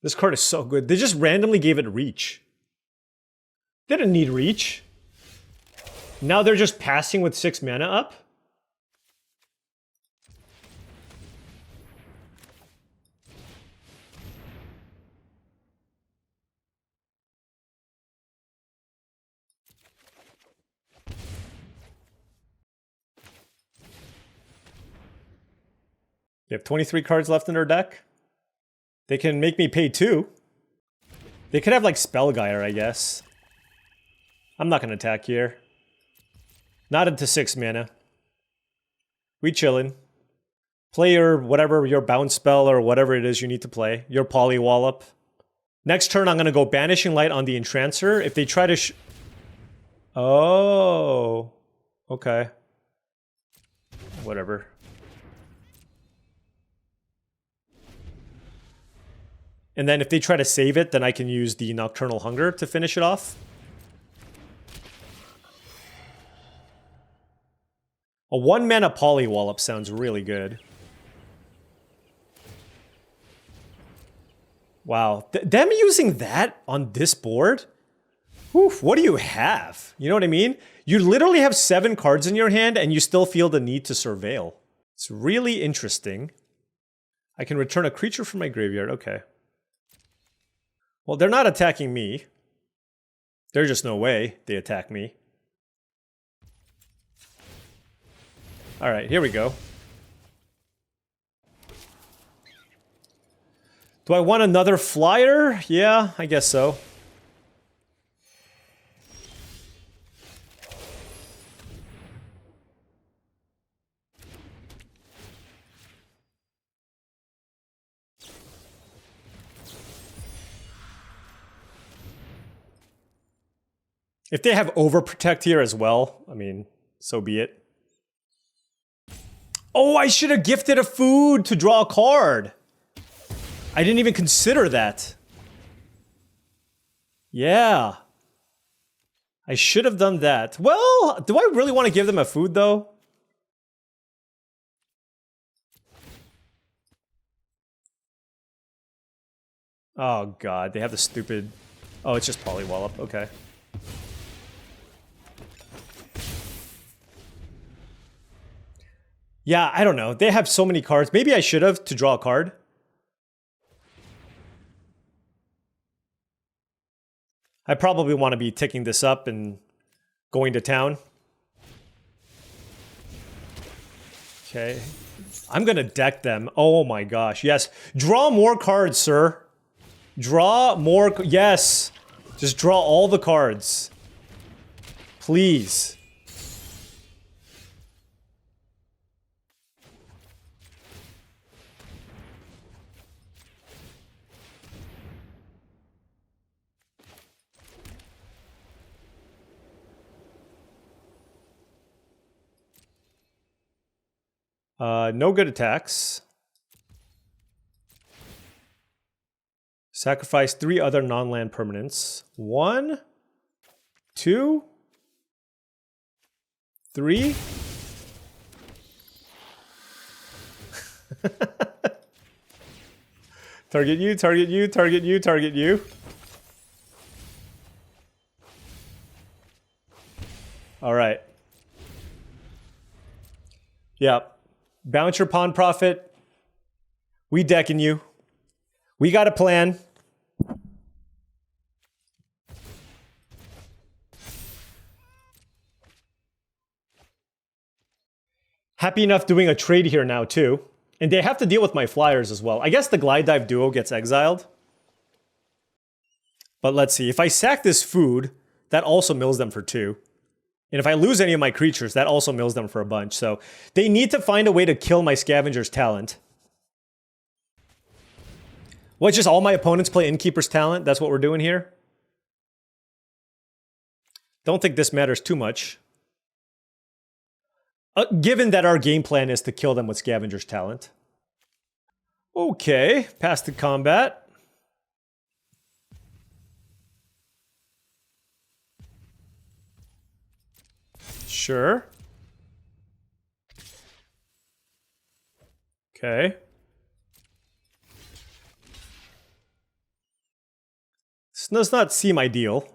This card is so good. They just randomly gave it reach. They didn't need reach. Now they're just passing with 6 mana up. They have 23 cards left in their deck. They can make me pay 2. They could have like Spellgyre, I guess. I'm not gonna attack here. Not into 6 mana. We chillin'. Play your whatever, your bounce spell or whatever it is you need to play. Your Polywallop. Next turn I'm gonna go Banishing Light on the Entrancer. If they try to oh. Okay. Whatever. And then if they try to save it, then I can use the Nocturnal Hunger to finish it off. A 1-mana Polywallop sounds really good. Wow. Them using that on this board? Oof, what do you have? You know what I mean? You literally have 7 cards in your hand and you still feel the need to surveil. It's really interesting. I can return a creature from my graveyard. Okay. Well, they're not attacking me. There's just no way they attack me. Alright, here we go. Do I want another flyer? Yeah, I guess so. If they have Overprotect here as well, I mean, so be it. Oh, I should have gifted a food to draw a card. I didn't even consider that. Yeah. I should have done that. Well, do I really want to give them a food, though? Oh, God. They have the stupid... Oh, it's just Polywallop. Okay. Yeah, I don't know. They have so many cards. Maybe I should have to draw a card. I probably want to be ticking this up and going to town. Okay. I'm going to deck them. Oh my gosh. Yes. Draw more cards, sir. Draw more. Yes. Just draw all the cards. Please. No good attacks. Sacrifice 3 other non-land permanents. 1, 2, 3. Target you, target you, target you, target you. All right. Yeah. Bounce your pawn profit. We decking you. We got a plan. Happy enough doing a trade here now too. And they have to deal with my flyers as well. I guess the Glide Dive duo gets exiled. But let's see. If I sack this food, that also mills them for 2. And if I lose any of my creatures, that also mills them for a bunch. So they need to find a way to kill my Scavenger's Talent. What, just all my opponents play Innkeeper's Talent? That's what we're doing here? Don't think this matters too much. Given that our game plan is to kill them with Scavenger's Talent. Okay, pass to combat. Sure. Okay. This does not seem ideal.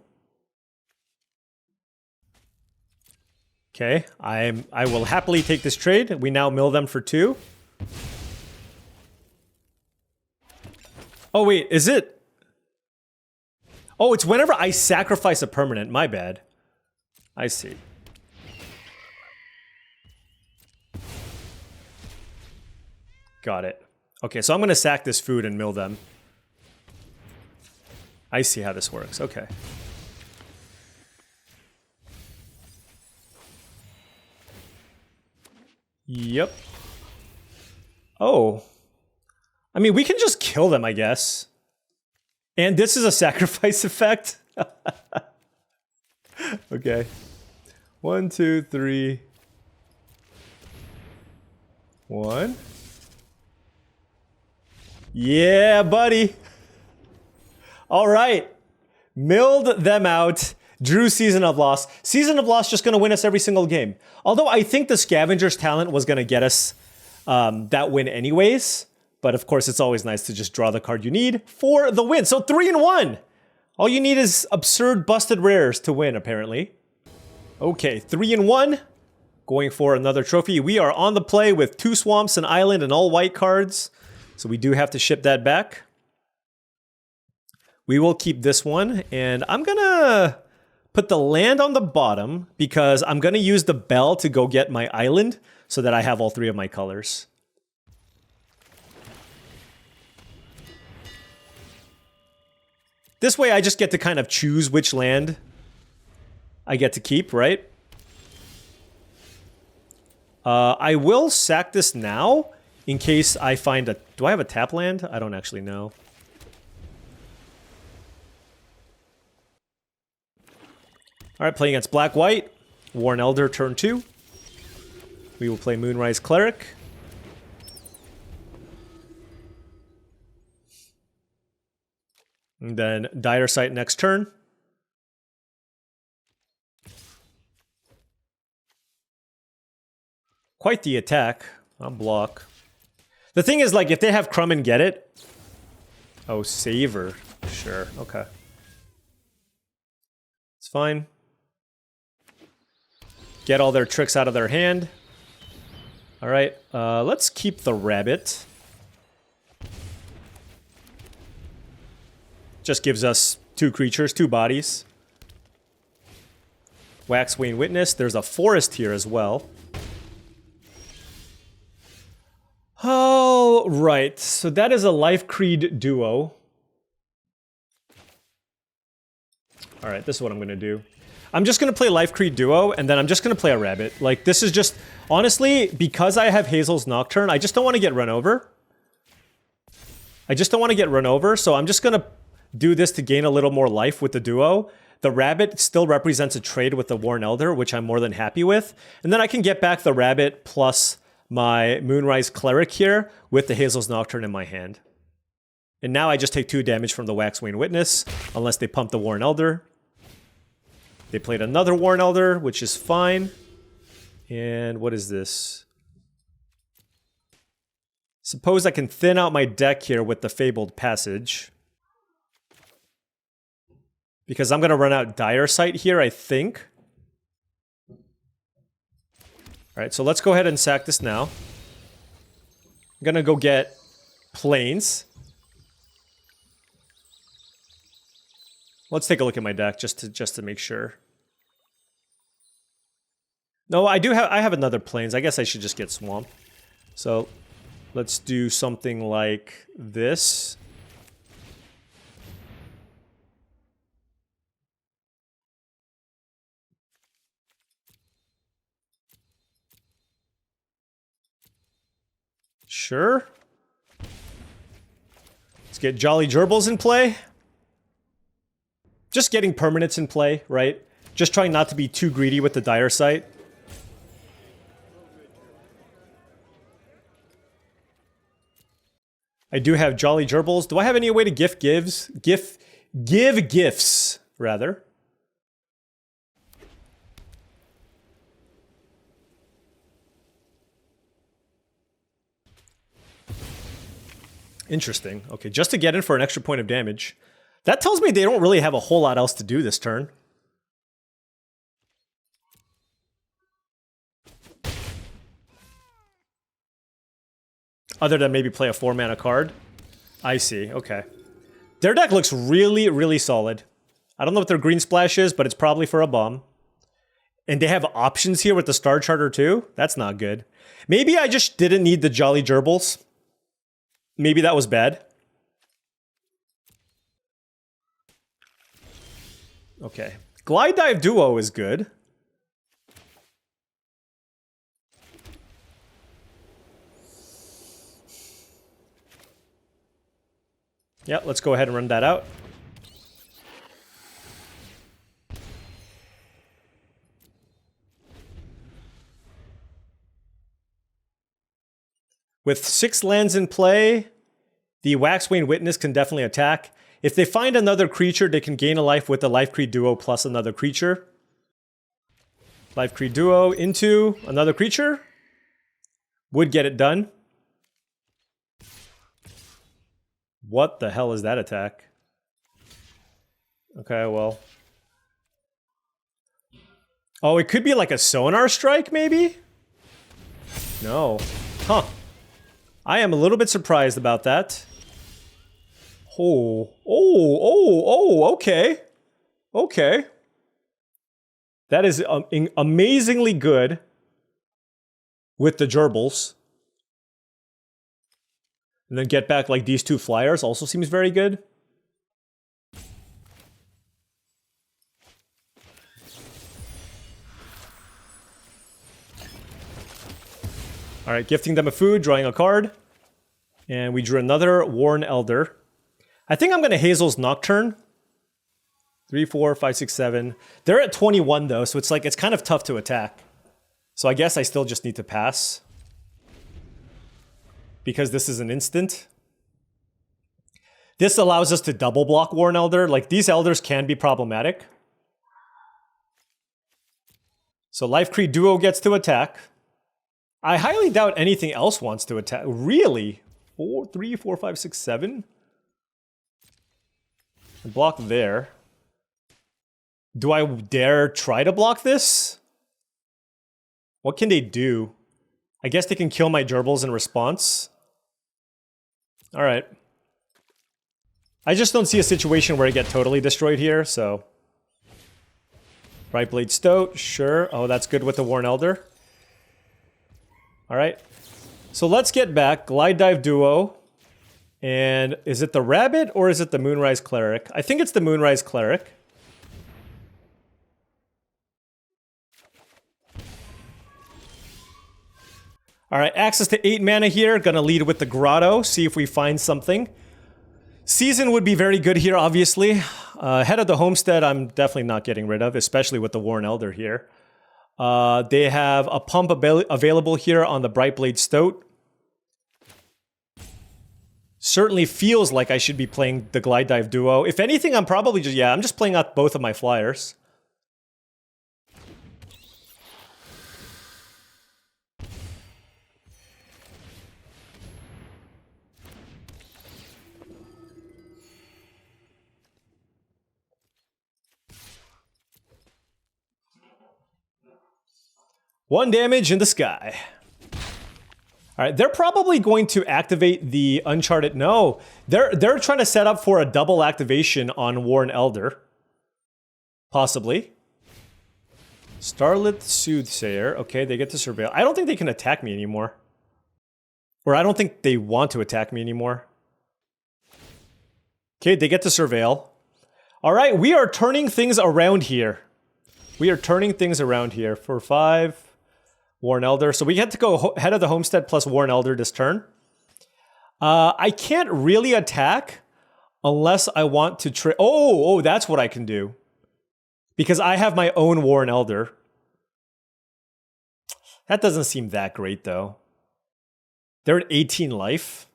Okay, I will happily take this trade. We now mill them for 2. Oh wait, is it? Oh, it's whenever I sacrifice a permanent. My bad. I see. Got it. Okay, so I'm going to sack this food and mill them. I see how this works. Okay. Yep. Oh. I mean, we can just kill them, I guess. And this is a sacrifice effect? Okay. 1, 2, 3. 1. Yeah, buddy. All right. Milled them out. Drew Season of Loss. Season of Loss just going to win us every single game. Although I think the Scavenger's Talent was going to get us that win anyways. But of course, it's always nice to just draw the card you need for the win. So 3-1. All you need is absurd busted rares to win, apparently. Okay, 3-1. Going for another trophy. We are on the play with 2 swamps, an island, and all white cards. So we do have to ship that back. We will keep this one. And I'm going to put the land on the bottom because I'm going to use the bell to go get my island so that I have all 3 of my colors. This way I just get to kind of choose which land I get to keep, right? I will sack this now in case I find a... Do I have a tap land? I don't actually know. Alright, playing against Black-White. Worn Elder, turn 2. We will play Moonrise Cleric. And then Dire Sight next turn. Quite the attack. I'll block. The thing is, like, if they have Crumb and get it... Oh, Savor. Sure, okay. It's fine. Get all their tricks out of their hand. Alright, let's keep the rabbit. Just gives us 2 creatures, 2 bodies. Waxwing Witness. There's a forest here as well. Oh, right. So that is a Life Creed duo. All right, this is what I'm gonna do. I'm just gonna play Life Creed Duo, and then I'm just gonna play a Rabbit. Like, this is just... Honestly, because I have Hazel's Nocturne, I just don't want to get run over. So I'm just gonna do this to gain a little more life with the Duo. The Rabbit still represents a trade with the Worn Elder, which I'm more than happy with. And then I can get back the Rabbit plus my Moonrise Cleric here with the Hazel's Nocturne in my hand. And now I just take 2 damage from the Waxwing Witness, unless they pump the Worn Elder. They played another Worn Elder, which is fine. And what is this? Suppose I can thin out my deck here with the Fabled Passage. Because I'm going to run out Dire Sight here, I think. Alright, so let's go ahead and sack this now. I'm going to go get Plains. Let's take a look at my deck just to make sure. No, I have another Plains. I guess I should just get Swamp. So let's do something like this. Sure. Let's get Jolly Gerbils in play. Just getting permanents in play, right? Just trying not to be too greedy with the Dire Sight. I do have Jolly Gerbils. Do I have any way to give gifts, rather? Interesting. Okay, just to get in for an extra point of damage. That tells me they don't really have a whole lot else to do this turn. Other than maybe play a 4-mana card. I see, okay. Their deck looks really, really solid. I don't know what their green splash is, but it's probably for a bomb. And they have options here with the Star Charter too? That's not good. Maybe I just didn't need the Jolly Gerbils. Maybe that was bad. Okay. Glide Dive Duo is good. Yeah, let's go ahead and run that out. With 6 lands in play, the Waxwing Witness can definitely attack. If they find another creature, they can gain a life with the Life Creed Duo plus another creature. Life Creed Duo into another creature. Would get it done. What the hell is that attack? Okay, well. Oh, it could be like a Sonar Strike, maybe? No. Huh. I am a little bit surprised about that. Okay. Okay. That is amazingly good with the gerbils. And then get back like these 2 flyers also seems very good. Alright, gifting them a food, drawing a card. And we drew another Worn Elder. I think I'm going to Hazel's Nocturne. 3, 4, 5, 6, 7. They're at 21 though, so it's like, it's kind of tough to attack. So I guess I still just need to pass. Because this is an instant. This allows us to double block Worn Elder. Like, these Elders can be problematic. So Life Creed Duo gets to attack. I highly doubt anything else wants to attack. Really? 4, 3, 4, 5, 6, 7? Block there. Do I dare try to block this? What can they do? I guess they can kill my gerbils in response. Alright. I just don't see a situation where I get totally destroyed here, so... Right Blade Stoat, sure. Oh, that's good with the Worn Elder. Alright. So let's get back. Glide Dive Duo. And is it the Rabbit or is it the Moonrise Cleric? I think it's the Moonrise Cleric. All right, access to 8 mana here. Gonna lead with the Grotto, see if we find something. Season would be very good here, obviously. Head of the Homestead, I'm definitely not getting rid of, especially with the Worn Elder here. They have a pump available here on the Brightblade Stoat. Certainly feels like I should be playing the Glide Dive Duo. If anything, I'm probably just, I'm just playing out both of my flyers. One damage in the sky. All right, they're probably going to activate the Uncharted. No, they're trying to set up for a double activation on Worn Elder. Possibly. Starlit Soothsayer. Okay, they get to surveil. I don't think they can attack me anymore. Or I don't think they want to attack me anymore. Okay, they get to surveil. All right, we are turning things around here. We are turning things around here for 5. Worn Elder. So we had to go Head of the Homestead plus Worn Elder this turn. I can't really attack unless I want to Oh, that's what I can do. Because I have my own Worn Elder. That doesn't seem that great, though. They're at 18 life.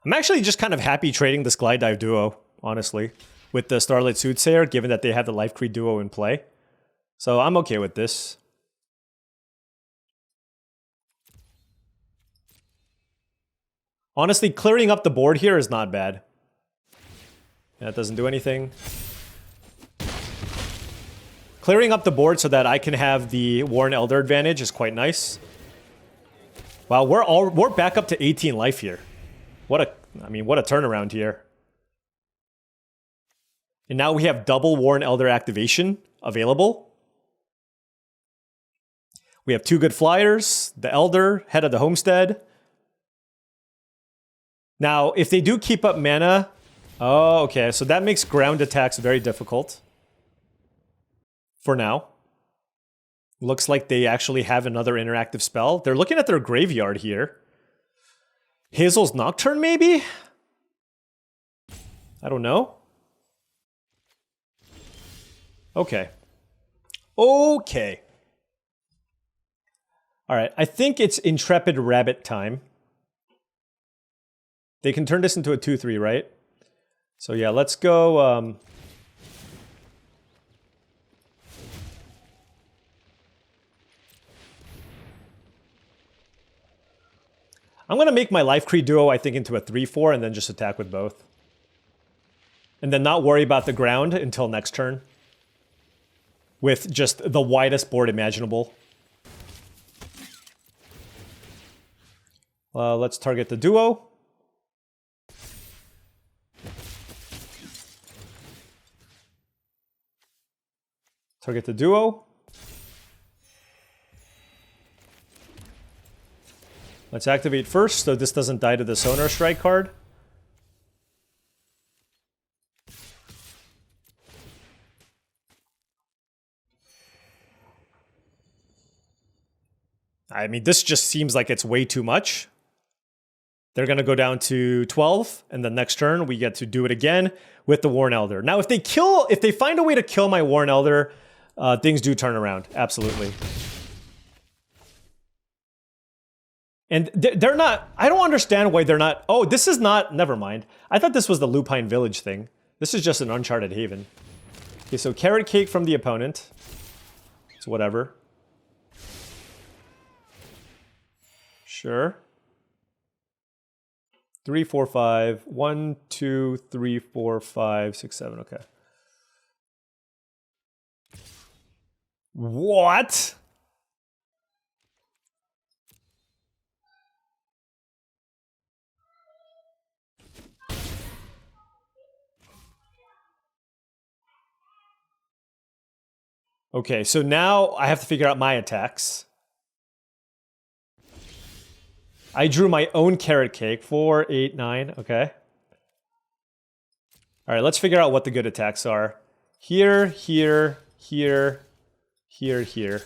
I'm actually just kind of happy trading this Glide Dive Duo, honestly, with the Starlit Soothsayer, given that they have the Life Creed Duo in play. So I'm okay with this. Honestly, clearing up the board here is not bad. That doesn't do anything. Clearing up the board so that I can have the Worn Elder advantage is quite nice. Wow, we're back up to 18 life here. What a turnaround here. And now we have double Worn Elder activation available. We have 2 good flyers, the Elder, Head of the Homestead. Now, if they do keep up mana... Oh, okay, so that makes ground attacks very difficult. For now. Looks like they actually have another interactive spell. They're looking at their graveyard here. Hazel's Nocturne, maybe? I don't know. Okay. Okay. Alright, I think it's Intrepid Rabbit time. They can turn this into a 2-3, right? So yeah, let's go... I'm going to make my Life Creed Duo, I think, into a 3-4 and then just attack with both. And then not worry about the ground until next turn. With just the widest board imaginable. Let's target the Duo. Target the Duo. Let's activate first, so this doesn't die to the Sonar Strike card. I mean, this just seems like it's way too much. They're going to go down to 12, and the next turn we get to do it again with the Worn Elder. Now, if they find a way to kill my Worn Elder, things do turn around, absolutely. And they're not... I don't understand why they're not... Oh, this is not... Never mind. I thought this was the Lupine Village thing. This is just an Uncharted Haven. Okay, so Carrot Cake from the opponent. So whatever. Sure. 3, 4, 5. 1, 2, 3, 4, 5, 6, 7. Okay. What? Okay, so now I have to figure out my attacks. I drew my own carrot cake. 4, 8, 9. Okay. All right, let's figure out what the good attacks are. Here, here, here, here, here.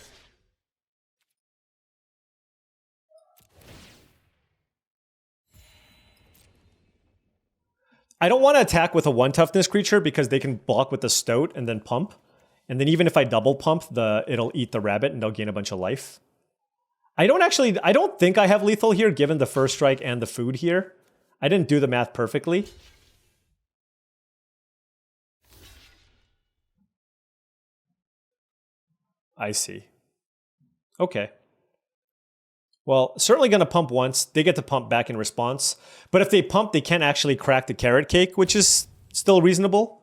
I don't want to attack with a 1 toughness creature because they can block with the stoat and then pump. And then even if I double pump, it'll eat the rabbit and they'll gain a bunch of life. I don't think I have lethal here given the first strike and the food here. I didn't do the math perfectly. I see. Okay. Well, certainly going to pump once. They get to pump back in response. But if they pump, they can't actually crack the carrot cake, which is still reasonable.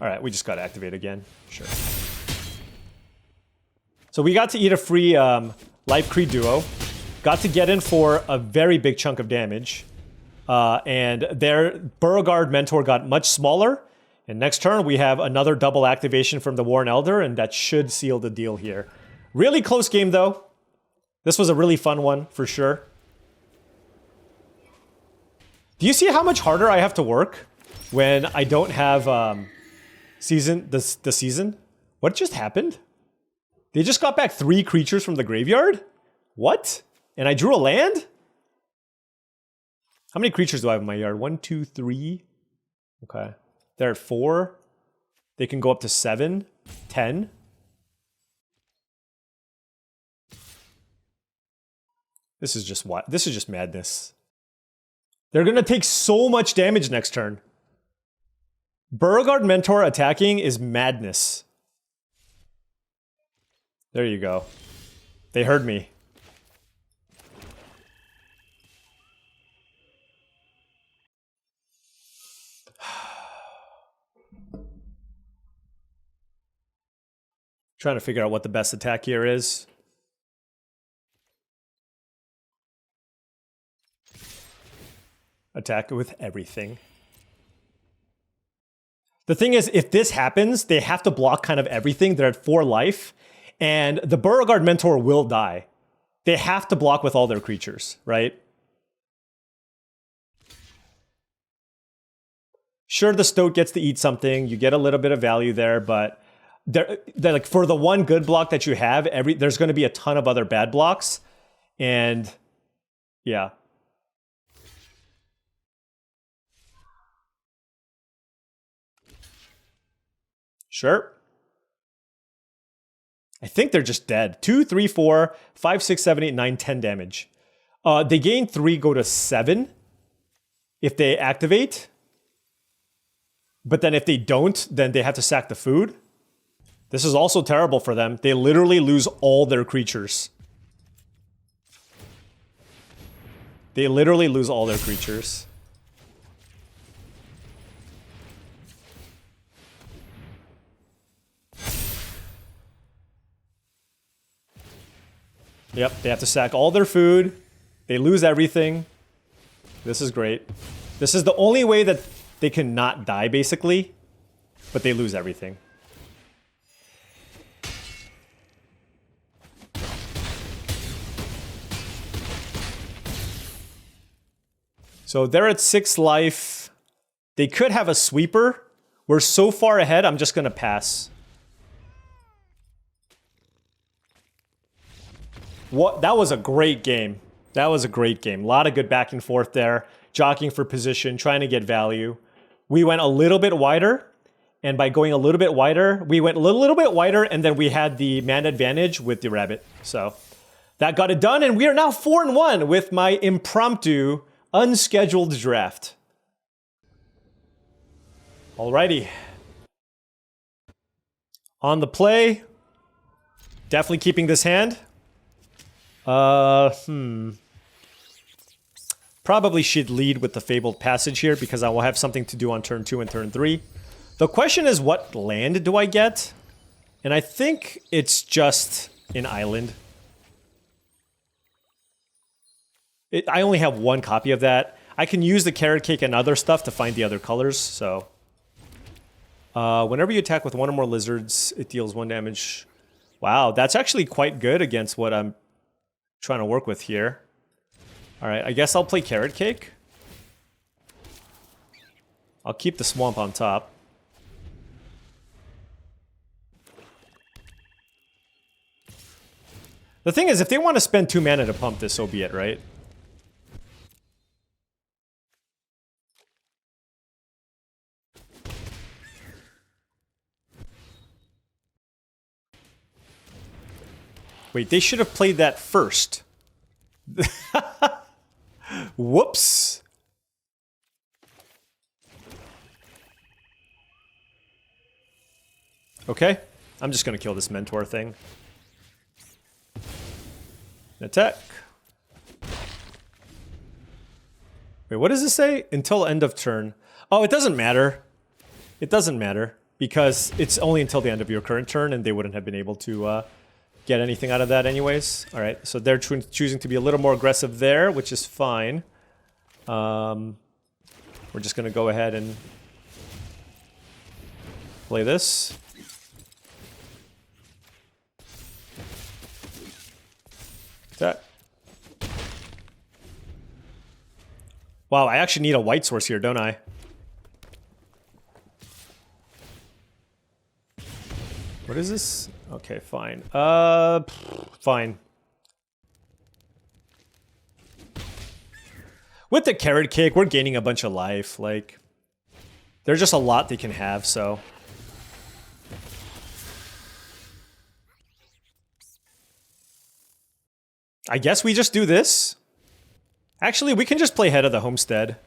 All right, we just got to activate again. Sure. So we got to eat a free Life Creed Duo. Got to get in for a very big chunk of damage. And their Beauregard Mentor got much smaller. And next turn, we have another double activation from the Worn Elder, and that should seal the deal here. Really close game, though. This was a really fun one, for sure. Do you see how much harder I have to work when I don't have the season? What just happened? They just got back 3 creatures from the graveyard? What? And I drew a land? How many creatures do I have in my yard? 1, 2, 3. Okay. They're at 4. They can go up to 7, 10. This is just what? This is just madness. They're gonna take so much damage next turn. Beauregard Mentor attacking is madness. There you go. They heard me. Trying to figure out what the best attack here is. Attack with everything. The thing is, if this happens, they have to block kind of everything. They're at 4 life, and the Beauregard Mentor will die. They have to block with all their creatures, right? Sure, the Stoat gets to eat something. You get a little bit of value there, but they're like for the one good block that you have, there's going to be a ton of other bad blocks, and yeah. Sure. I think they're just dead. 2, 3, 4, 5, 6, 7, 8, 9, 10 damage. They gain 3, go to 7 if they activate. But then if they don't, then they have to sack the food. This is also terrible for them. They literally lose all their creatures. They literally lose all their creatures. Yep, they have to sack all their food. They lose everything. This is great. This is the only way that they can not die, basically. But they lose everything. So they're at 6 life. They could have a sweeper. We're so far ahead, I'm just going to pass. What? That was a great game. That was a great game. A lot of good back and forth there. Jockeying for position, trying to get value. We went a little bit wider. And by going a little bit wider, we went a little bit wider, and then we had the man advantage with the rabbit. So that got it done, and we are now 4-1 with my impromptu, unscheduled draft. Alrighty. On the play. Definitely keeping this hand. Probably should lead with the Fabled Passage here because I will have something to do on turn 2 and turn 3. The question is, what land do I get? And I think it's just an island. I only have one copy of that. I can use the carrot cake and other stuff to find the other colors, so. Whenever you attack with one or more lizards, it deals 1 damage. Wow, that's actually quite good against what I'm trying to work with here. Alright, I guess I'll play carrot cake. I'll keep the swamp on top. The thing is, if they want to spend 2 mana to pump this, so be it, right? Wait, they should have played that first. Whoops. Okay, I'm just gonna kill this mentor thing. Attack. Wait, what does it say? Until end of turn. Oh, it doesn't matter. It doesn't matter because it's only until the end of your current turn and they wouldn't have been able to get anything out of that anyways. All right, so they're choosing to be a little more aggressive there, which is fine. We're just gonna go ahead and play this. That. Wow, I actually need a white source here, don't I? What is this? Okay, fine. Fine. With the carrot cake, we're gaining a bunch of life. Like, there's just a lot they can have, so. I guess we just do this. Actually, we can just play Head of the Homestead.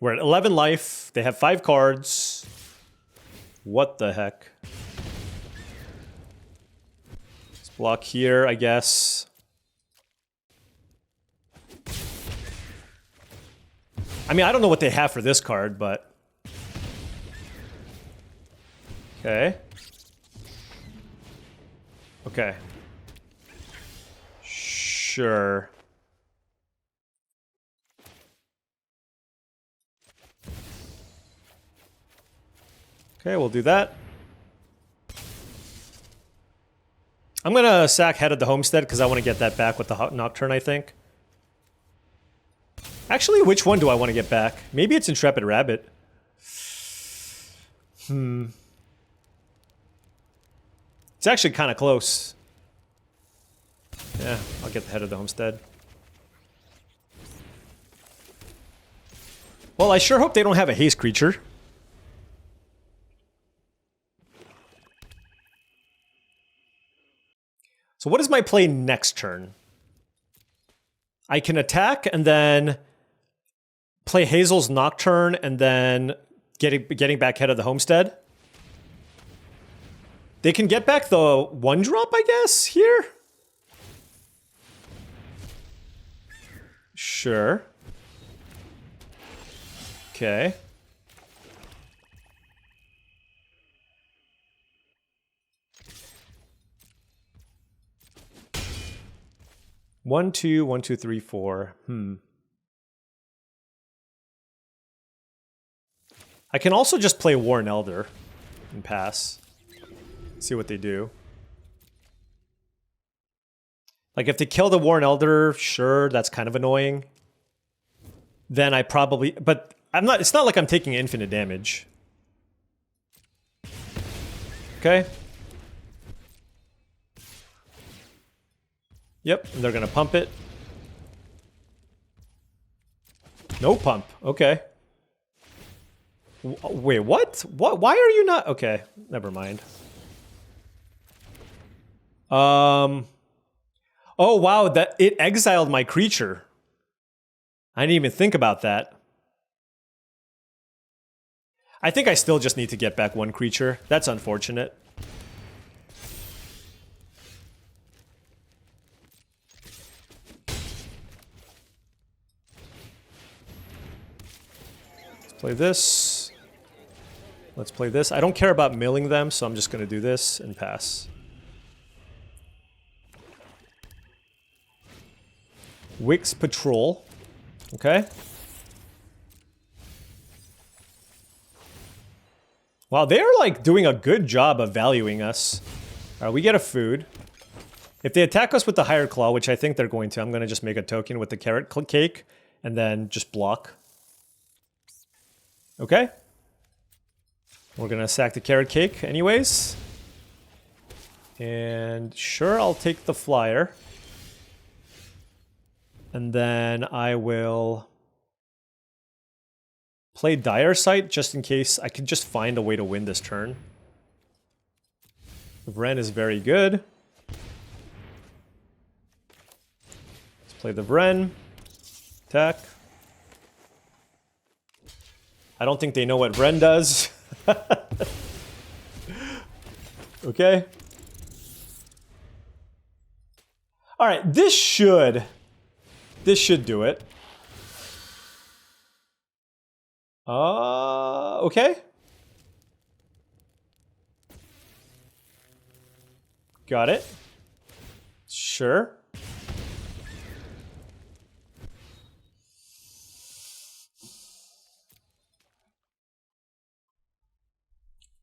We're at 11 life. They have 5 cards. What the heck? Let's block here, I guess. I mean, I don't know what they have for this card, but... Okay. Okay. Sure. Okay, we'll do that. I'm gonna sack Head of the Homestead because I want to get that back with the Nocturne, I think. Actually, which one do I want to get back? Maybe it's Intrepid Rabbit. It's actually kind of close. Yeah, I'll get the Head of the Homestead. Well, I sure hope they don't have a haste creature. So what is my play next turn? I can attack and then play Hazel's Nocturne and then getting back Head of the Homestead. They can get back the 1-drop, I guess, here? Sure. Okay. One, two, 1, 2, 3, 4. I can also just play Warren Elder and pass. See what they do. Like, if they kill the Warren Elder, sure, that's kind of annoying. Then I probably... But I'm not... It's not like I'm taking infinite damage. Okay. Yep, and they're gonna pump it. No pump. Okay. Wait, what? What? Why are you not... Okay, never mind. Oh, wow, that it exiled my creature. I didn't even think about that. I think I still just need to get back one creature. That's unfortunate. Let's play this. Let's play this. I don't care about milling them, so I'm just going to do this and pass. Wix Patrol. Okay. Wow, they're like doing a good job of valuing us. Alright, we get a food. If they attack us with the higher claw, which I think they're going to, I'm going to just make a token with the carrot cake and then just block. Okay. We're going to sack the carrot cake anyways. And sure, I'll take the flyer. And then I will play Dire Sight just in case I can just find a way to win this turn. The Vren is very good. Let's play the Vren. Attack. I don't think they know what Vren does. Okay. Alright, this should do it. Okay. Got it. Sure.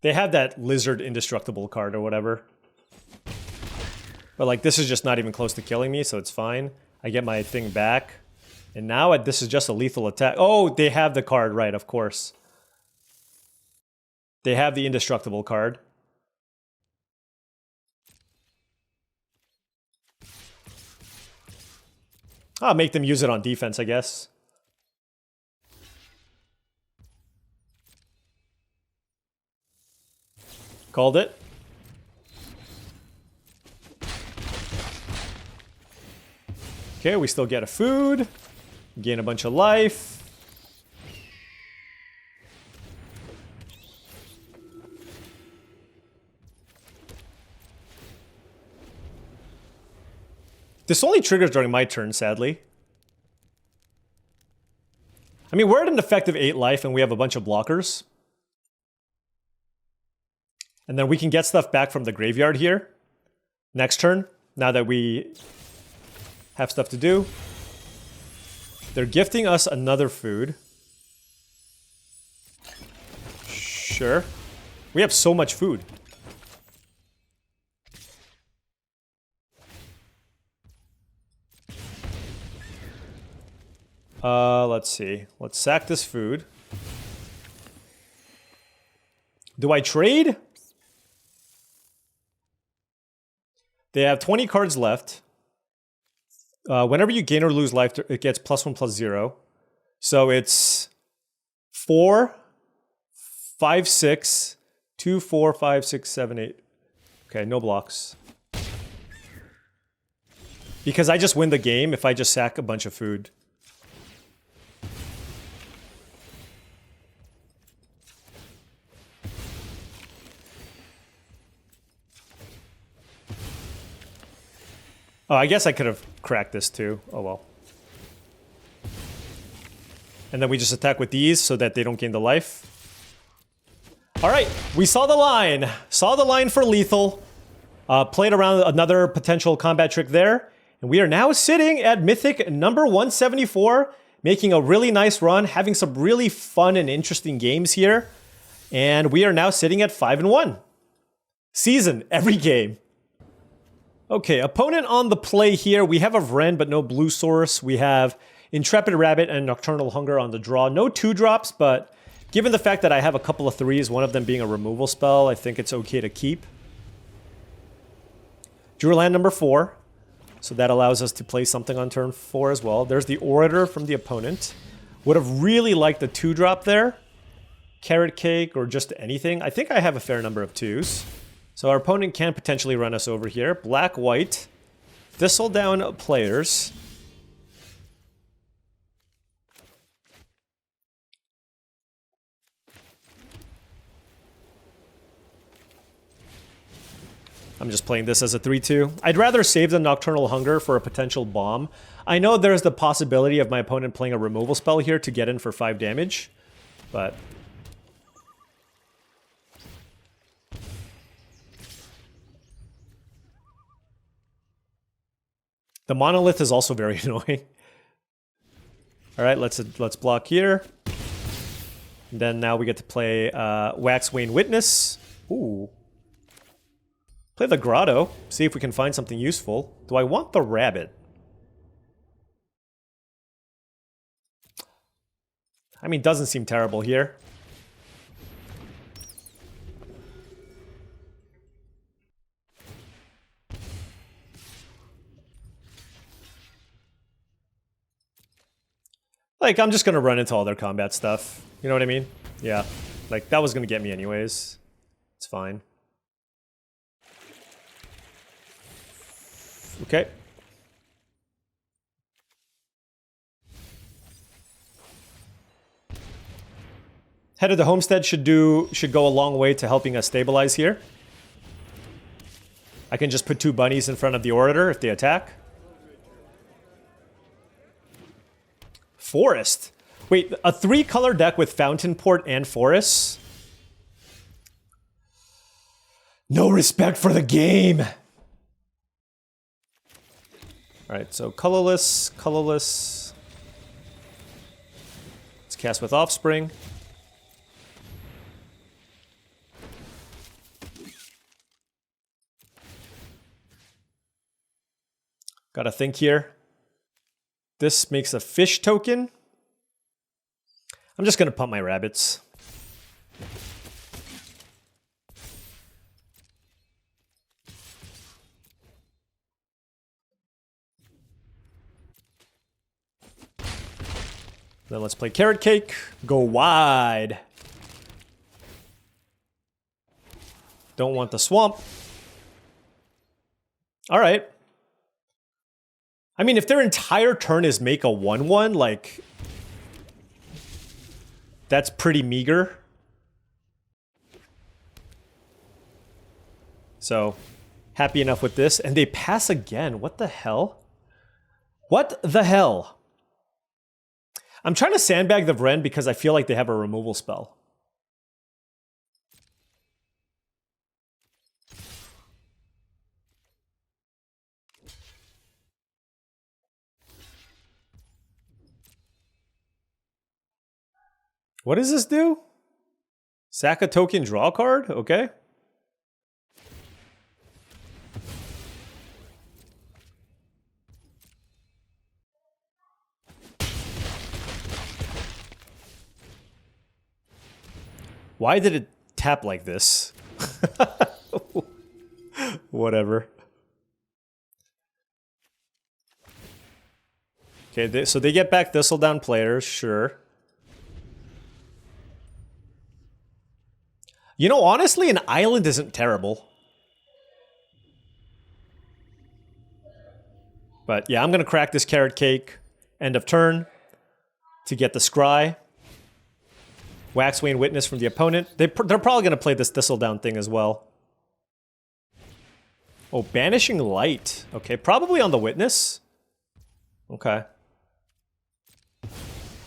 They have that lizard indestructible card or whatever. But like, this is just not even close to killing me, so it's fine. I get my thing back. And now this is just a lethal attack. Oh, they have the card, right, of course. They have the indestructible card. I'll make them use it on defense, I guess. Called it. Okay, we still get a food. Gain a bunch of life. This only triggers during my turn, sadly. I mean, we're at an effective 8 life and we have a bunch of blockers. And then we can get stuff back from the graveyard here. Next turn, now that we have stuff to do. They're gifting us another food. Sure. We have so much food. Let's see. Let's sack this food. Do I trade? They have 20 cards left. Whenever you gain or lose life, it gets +1/+0. So it's 4, 5, 6, 2, 4, 5, 6, 7, 8. Okay, no blocks. Because I just win the game if I just sack a bunch of food. Oh, I guess I could have cracked this too. Oh well. And then we just attack with these so that they don't gain the life. Alright, we saw the line. Saw the line for lethal. Played around another potential combat trick there. And we are now sitting at Mythic number 174. Making a really nice run. Having some really fun and interesting games here. And we are now sitting at 5-1. Season, every game. Okay, opponent on the play here. We have a Vren, but no blue source. We have Intrepid Rabbit and Nocturnal Hunger on the draw. No 2-drops, but given the fact that I have a couple of 3s, one of them being a removal spell, I think it's okay to keep. Drew land number 4. So that allows us to play something on turn 4 as well. There's the Orator from the opponent. Would have really liked the 2-drop there. Carrot Cake or just anything. I think I have a fair number of 2s. So our opponent can potentially run us over here. Black-white. Thistledown players. I'm just playing this as a 3-2. I'd rather save the Nocturnal Hunger for a potential bomb. I know there's the possibility of my opponent playing a removal spell here to get in for 5 damage, but... the Monolith is also very annoying. Alright, let's block here. And then now we get to play Waxwane Witness. Ooh. Play the Grotto, see if we can find something useful. Do I want the Rabbit? I mean, doesn't seem terrible here. Like, I'm just gonna run into all their combat stuff. You know what I mean? Yeah. Like, that was gonna get me anyways. It's fine. Okay. Head of the Homestead should go a long way to helping us stabilize here. I can just put 2 bunnies in front of the Orator if they attack. Forest. Wait, a 3-color deck with Fountain Port and Forest? No respect for the game! Alright, so colorless, colorless. Let's cast with Offspring. Gotta think here. This makes a fish token. I'm just gonna pump my rabbits. Then let's play Carrot Cake. Go wide. Don't want the swamp. All right. I mean, if their entire turn is make a 1/1, like... that's pretty meager. So, happy enough with this. And they pass again. What the hell? What the hell? I'm trying to sandbag the Vren because I feel like they have a removal spell. What does this do? Sack a token, draw a card? Okay. Why did it tap like this? Whatever. Okay, so they get back Thistledown players, sure. You know, honestly, an island isn't terrible. But yeah, I'm going to crack this Carrot Cake. End of turn. To get the Scry. Waxwane Witness from the opponent. They're probably going to play this Thistledown thing as well. Oh, Banishing Light. Okay, probably on the Witness. Okay.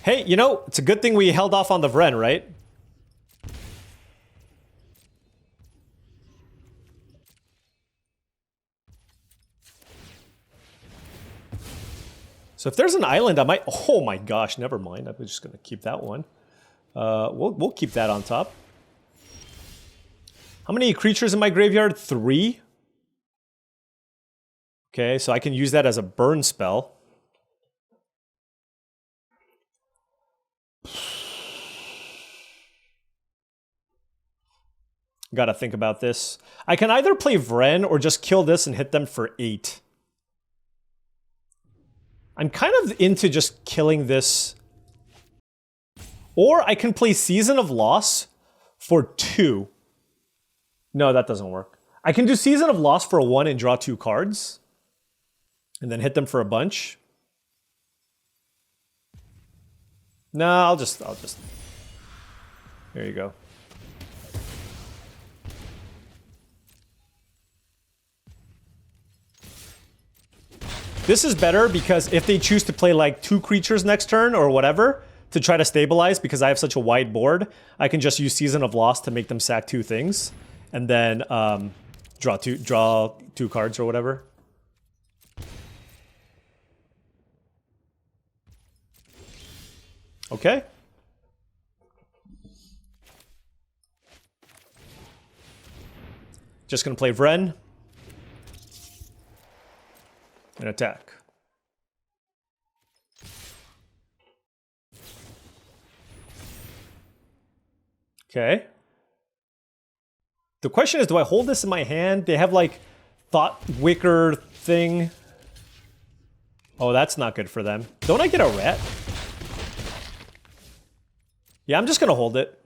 Hey, you know, it's a good thing we held off on the Vren, right? So if there's an island, I might... oh my gosh, never mind. I'm just going to keep that one. We'll keep that on top. How many creatures in my graveyard? 3? Okay, so I can use that as a burn spell. Gotta think about this. I can either play Vren or just kill this and hit them for 8. I'm kind of into just killing this. Or I can play Season of Loss for 2. No, that doesn't work. I can do Season of Loss for 1 and draw 2 cards. And then hit them for a bunch. No, I'll just... There you go. This is better because if they choose to play like 2 creatures next turn or whatever to try to stabilize, because I have such a wide board, I can just use Season of Loss to make them sack 2 things and then draw two cards or whatever. Okay. Just gonna play Vren and attack. Okay. The question is, do I hold this in my hand? They have like Thought Wicker thing. Oh, that's not good for them. Don't I get a rat? Yeah, I'm just gonna hold it.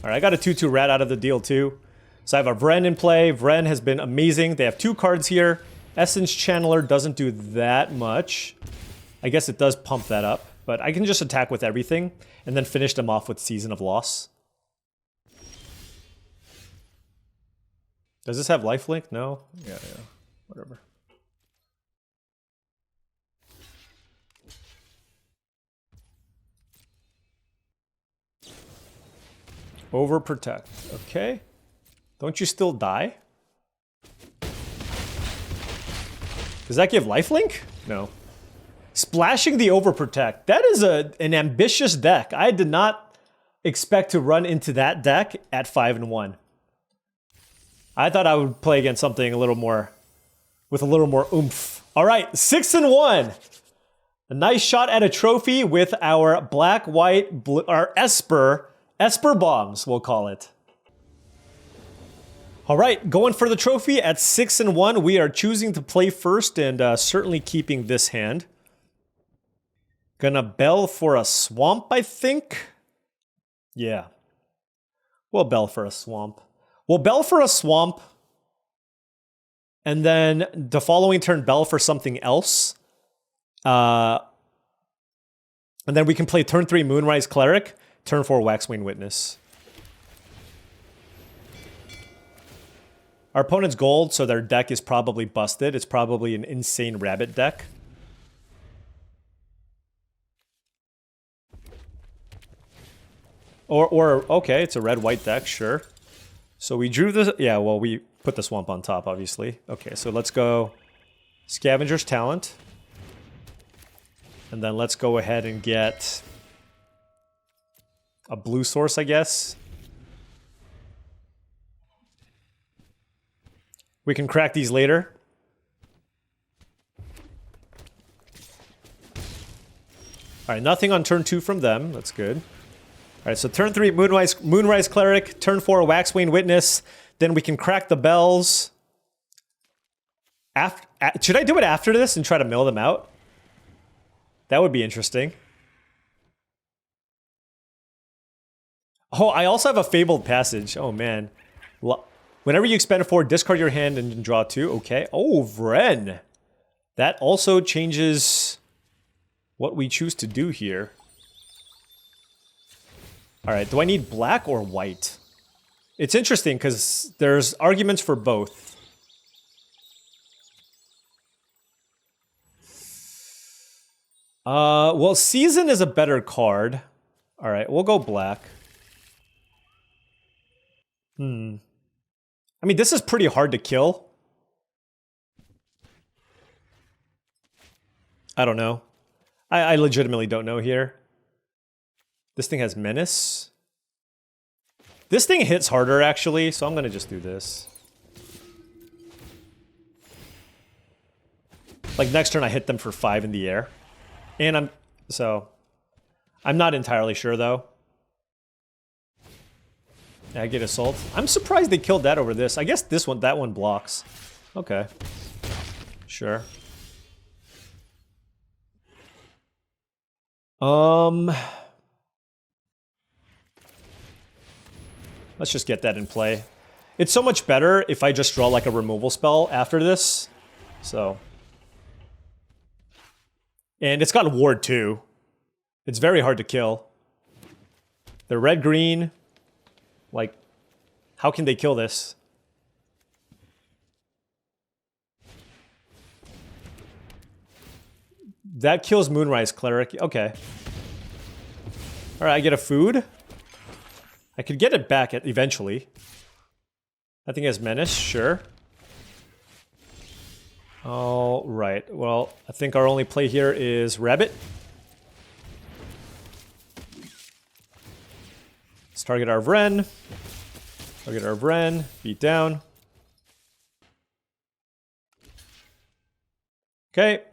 All right, I got a 2/2 rat out of the deal too. So I have a Vren in play. Vren has been amazing. They have 2 cards here. Essence Channeler doesn't do that much. I guess it does pump that up, but I can just attack with everything and then finish them off with Season of Loss. Does this have lifelink? No? Yeah, whatever. Overprotect. Okay. Don't you still die? Does that give lifelink? No. Splashing the Overprotect. That is an ambitious deck. I did not expect to run into that deck at 5-1. I thought I would play against something a little more, with a little more oomph. All right, 6-1. A nice shot at a trophy with our black, white, blue, our Esper bombs, we'll call it. All right, going for the trophy at 6-1. We are choosing to play first and certainly keeping this hand. Gonna bell for a swamp, I think. Yeah. We'll bell for a swamp. We'll bell for a swamp. And then the following turn, bell for something else. And then we can play turn 3 Moonrise Cleric, turn 4 Waxwing Witness. Our opponent's gold, so their deck is probably busted. It's probably an insane rabbit deck. Or okay, it's a red-white deck, sure. So we drew this, yeah, well, we put the swamp on top, obviously. Okay, so let's go Scavenger's Talent. And then let's go ahead and get a blue source, I guess. We can crack these later. All right, nothing on turn 2 from them. That's good. All right, so turn 3, Moonrise Cleric. Turn 4, Waxwing Witness. Then we can crack the bells. Should I do it after this and try to mill them out? That would be interesting. Oh, I also have a Fabled Passage. Oh, man. Whenever you expend a 4, discard your hand and draw 2. Okay. Oh, Vren. That also changes what we choose to do here. All right, do I need black or white? It's interesting because there's arguments for both. Well, Season is a better card. All right, we'll go black. I mean, this is pretty hard to kill. I don't know. I legitimately don't know here. This thing has Menace. This thing hits harder, actually, so I'm going to just do this. Like, next turn I hit them for 5 in the air. And I'm not entirely sure, though. Yeah, I get Assault. I'm surprised they killed that over this. I guess that one blocks. Okay. Sure. Let's just get that in play. It's so much better if I just draw like a removal spell after this. So. And it's got ward too. It's very hard to kill. They're red-green. Like, how can they kill this? That kills Moonrise Cleric. Okay. Alright, I get a food. I could get it back eventually. I think it has Menace, sure. Alright, well, I think our only play here is Rabbit. Let's target our Vren. Target our Vren. Beat down. Okay.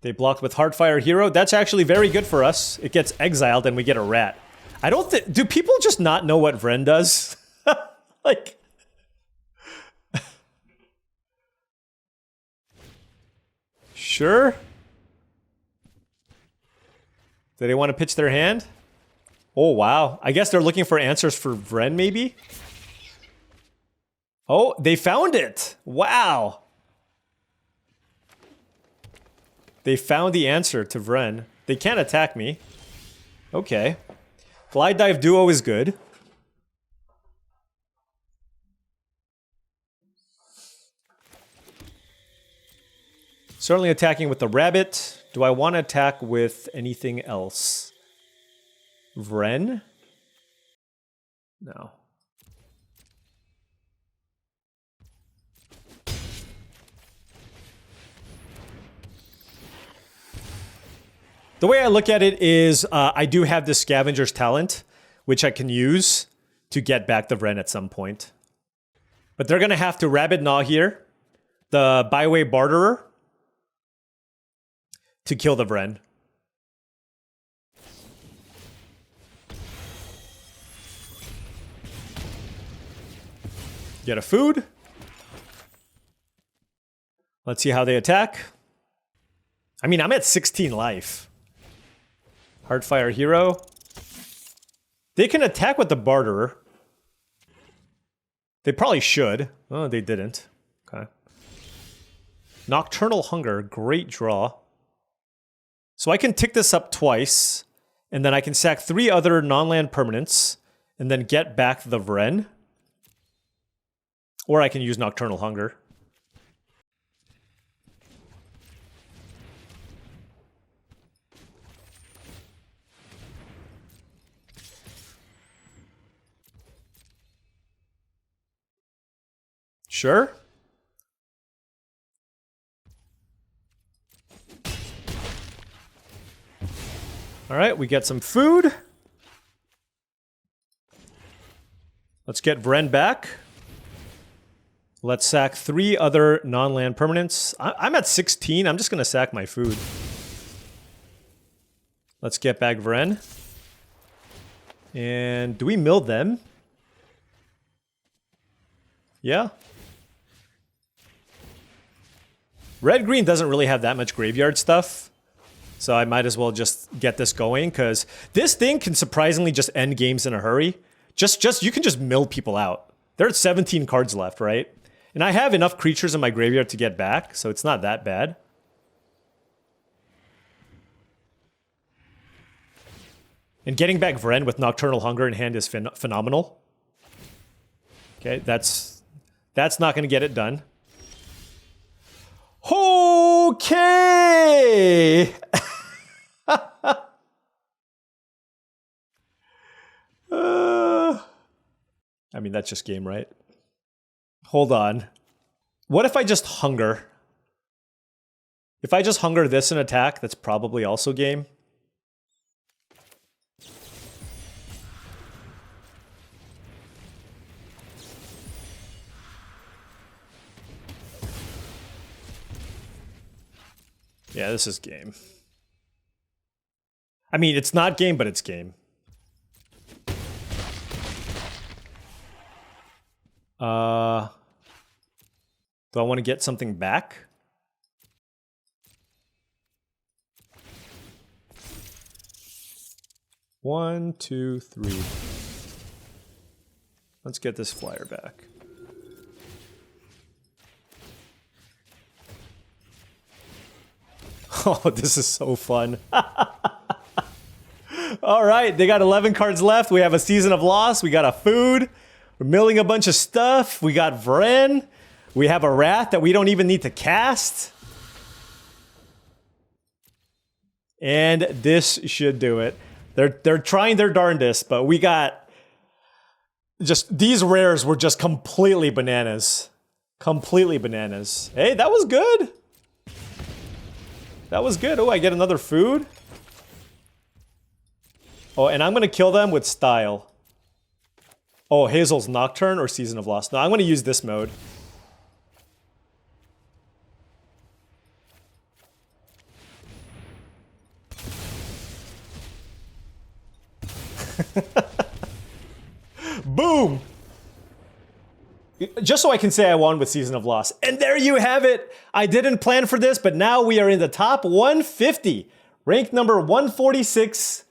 They blocked with Heartfire Hero. That's actually very good for us. It gets exiled and we get a rat. I don't think... Do people just not know what Vren does? Like... Sure. Do they want to pitch their hand? Oh, wow. I guess they're looking for answers for Vren, maybe? Oh, they found it! Wow! They found the answer to Vren. They can't attack me. Okay. Glide Dive Duo is good. Certainly attacking with the Rabbit. Do I want to attack with anything else? Vren? No. The way I look at it is I do have this Scavenger's Talent, which I can use to get back the Vren at some point. But they're going to have to Rabbit Gnaw here, the Byway Barterer, to kill the Vren. Get a food. Let's see how they attack. I mean, I'm at 16 life. Heartfire Hero. They can attack with the Barterer. They probably should. Oh, they didn't. Okay. Nocturnal Hunger. Great draw. So I can tick this up twice, and then I can sack 3 other non-land permanents, and then get back the Vren. Or I can use Nocturnal Hunger. Sure. All right, we get some food. Let's get Vren back. Let's sack 3 other non-land permanents. I'm at 16. I'm just going to sack my food. Let's get back Vren. And do we mill them? Yeah. Red-green doesn't really have that much graveyard stuff. So I might as well just get this going, because this thing can surprisingly just end games in a hurry. You can just mill people out. There are 17 cards left, right? And I have enough creatures in my graveyard to get back, so it's not that bad. And getting back Vren with Nocturnal Hunger in hand is phenomenal. Okay, that's not going to get it done. Okay! I mean, that's just game, right? Hold on. What if I just hunger? If I just hunger this and attack, that's probably also game. Yeah, this is game. I mean, it's not game, but it's game. Do I want to get something back? One, two, three. Let's get this flyer back. Oh, this is so fun. All right, they got 11 cards left. We have a Season of Loss. We got a food. We're milling a bunch of stuff. We got Vren. We have a Wrath that we don't even need to cast. And this should do it. They're trying their darndest, but we got just these rares were just completely bananas. Completely bananas. Hey, that was good. That was good. Oh, I get another food. Oh, and I'm gonna kill them with style. Oh, Hazel's Nocturne or Season of Lost. No, I'm gonna use this mode. Boom! Just so I can say I won with Season of Loss. And there you have it! I didn't plan for this, but now we are in the top 150. Rank number 146.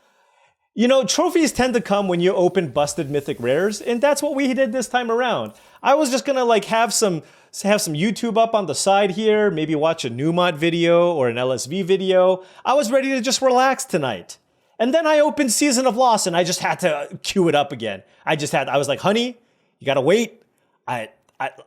You know, trophies tend to come when you open busted mythic rares, and that's what we did this time around. I was just gonna like have some YouTube up on the side here, maybe watch a Newmont video or an LSV video. I was ready to just relax tonight. And then I opened Season of Loss and I just had to queue it up again. I was like, honey, you gotta wait. I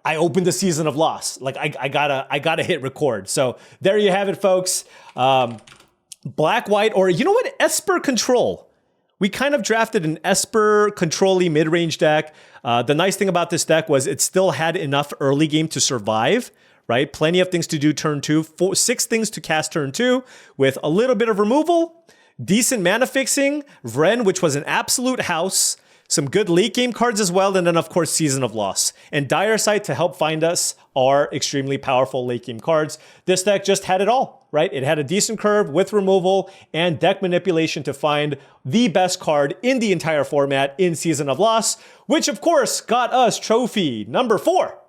opened the Season of Loss. Like I gotta hit record. So there you have it, folks. Black, white, or you know what? Esper Control. We kind of drafted an Esper Control-y mid-range deck. The nice thing about this deck was it still had enough early game to survive, right? Plenty of things to do turn 2, 6 things to cast turn 2 with a little bit of removal, decent mana fixing, Vren, which was an absolute house, some good late game cards as well, and then of course Season of Loss. And Dire Sight to help find us are extremely powerful late game cards. This deck just had it all, right? It had a decent curve with removal and deck manipulation to find the best card in the entire format in Season of Loss, which of course got us trophy number 4.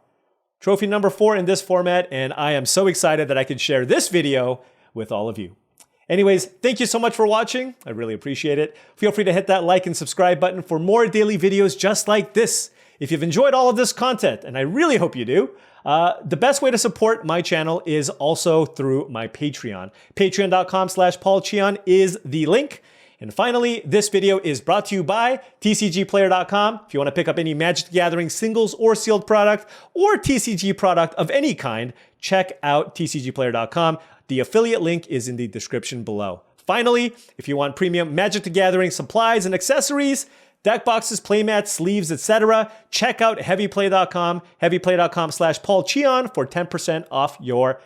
Trophy number 4 in this format, and I am so excited that I can share this video with all of you. Anyways, thank you so much for watching. I really appreciate it. Feel free to hit that like and subscribe button for more daily videos just like this. If you've enjoyed all of this content, and I really hope you do, the best way to support my channel is also through my Patreon. Patreon.com/paulcheon is the link. And finally, this video is brought to you by TCGplayer.com. If you want to pick up any Magic the Gathering singles or sealed product or TCG product of any kind, check out TCGplayer.com. The affiliate link is in the description below. Finally, if you want premium Magic the Gathering supplies and accessories, deck boxes, playmats, sleeves, etc., check out heavyplay.com, heavyplay.com/paulcheon for 10% off your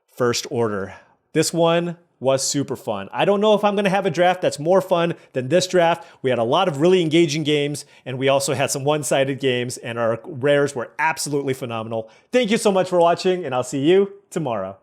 first order. This one was super fun. I don't know if I'm gonna have a draft that's more fun than this draft. We had a lot of really engaging games, and we also had some one-sided games, and our rares were absolutely phenomenal. Thank you so much for watching, and I'll see you tomorrow.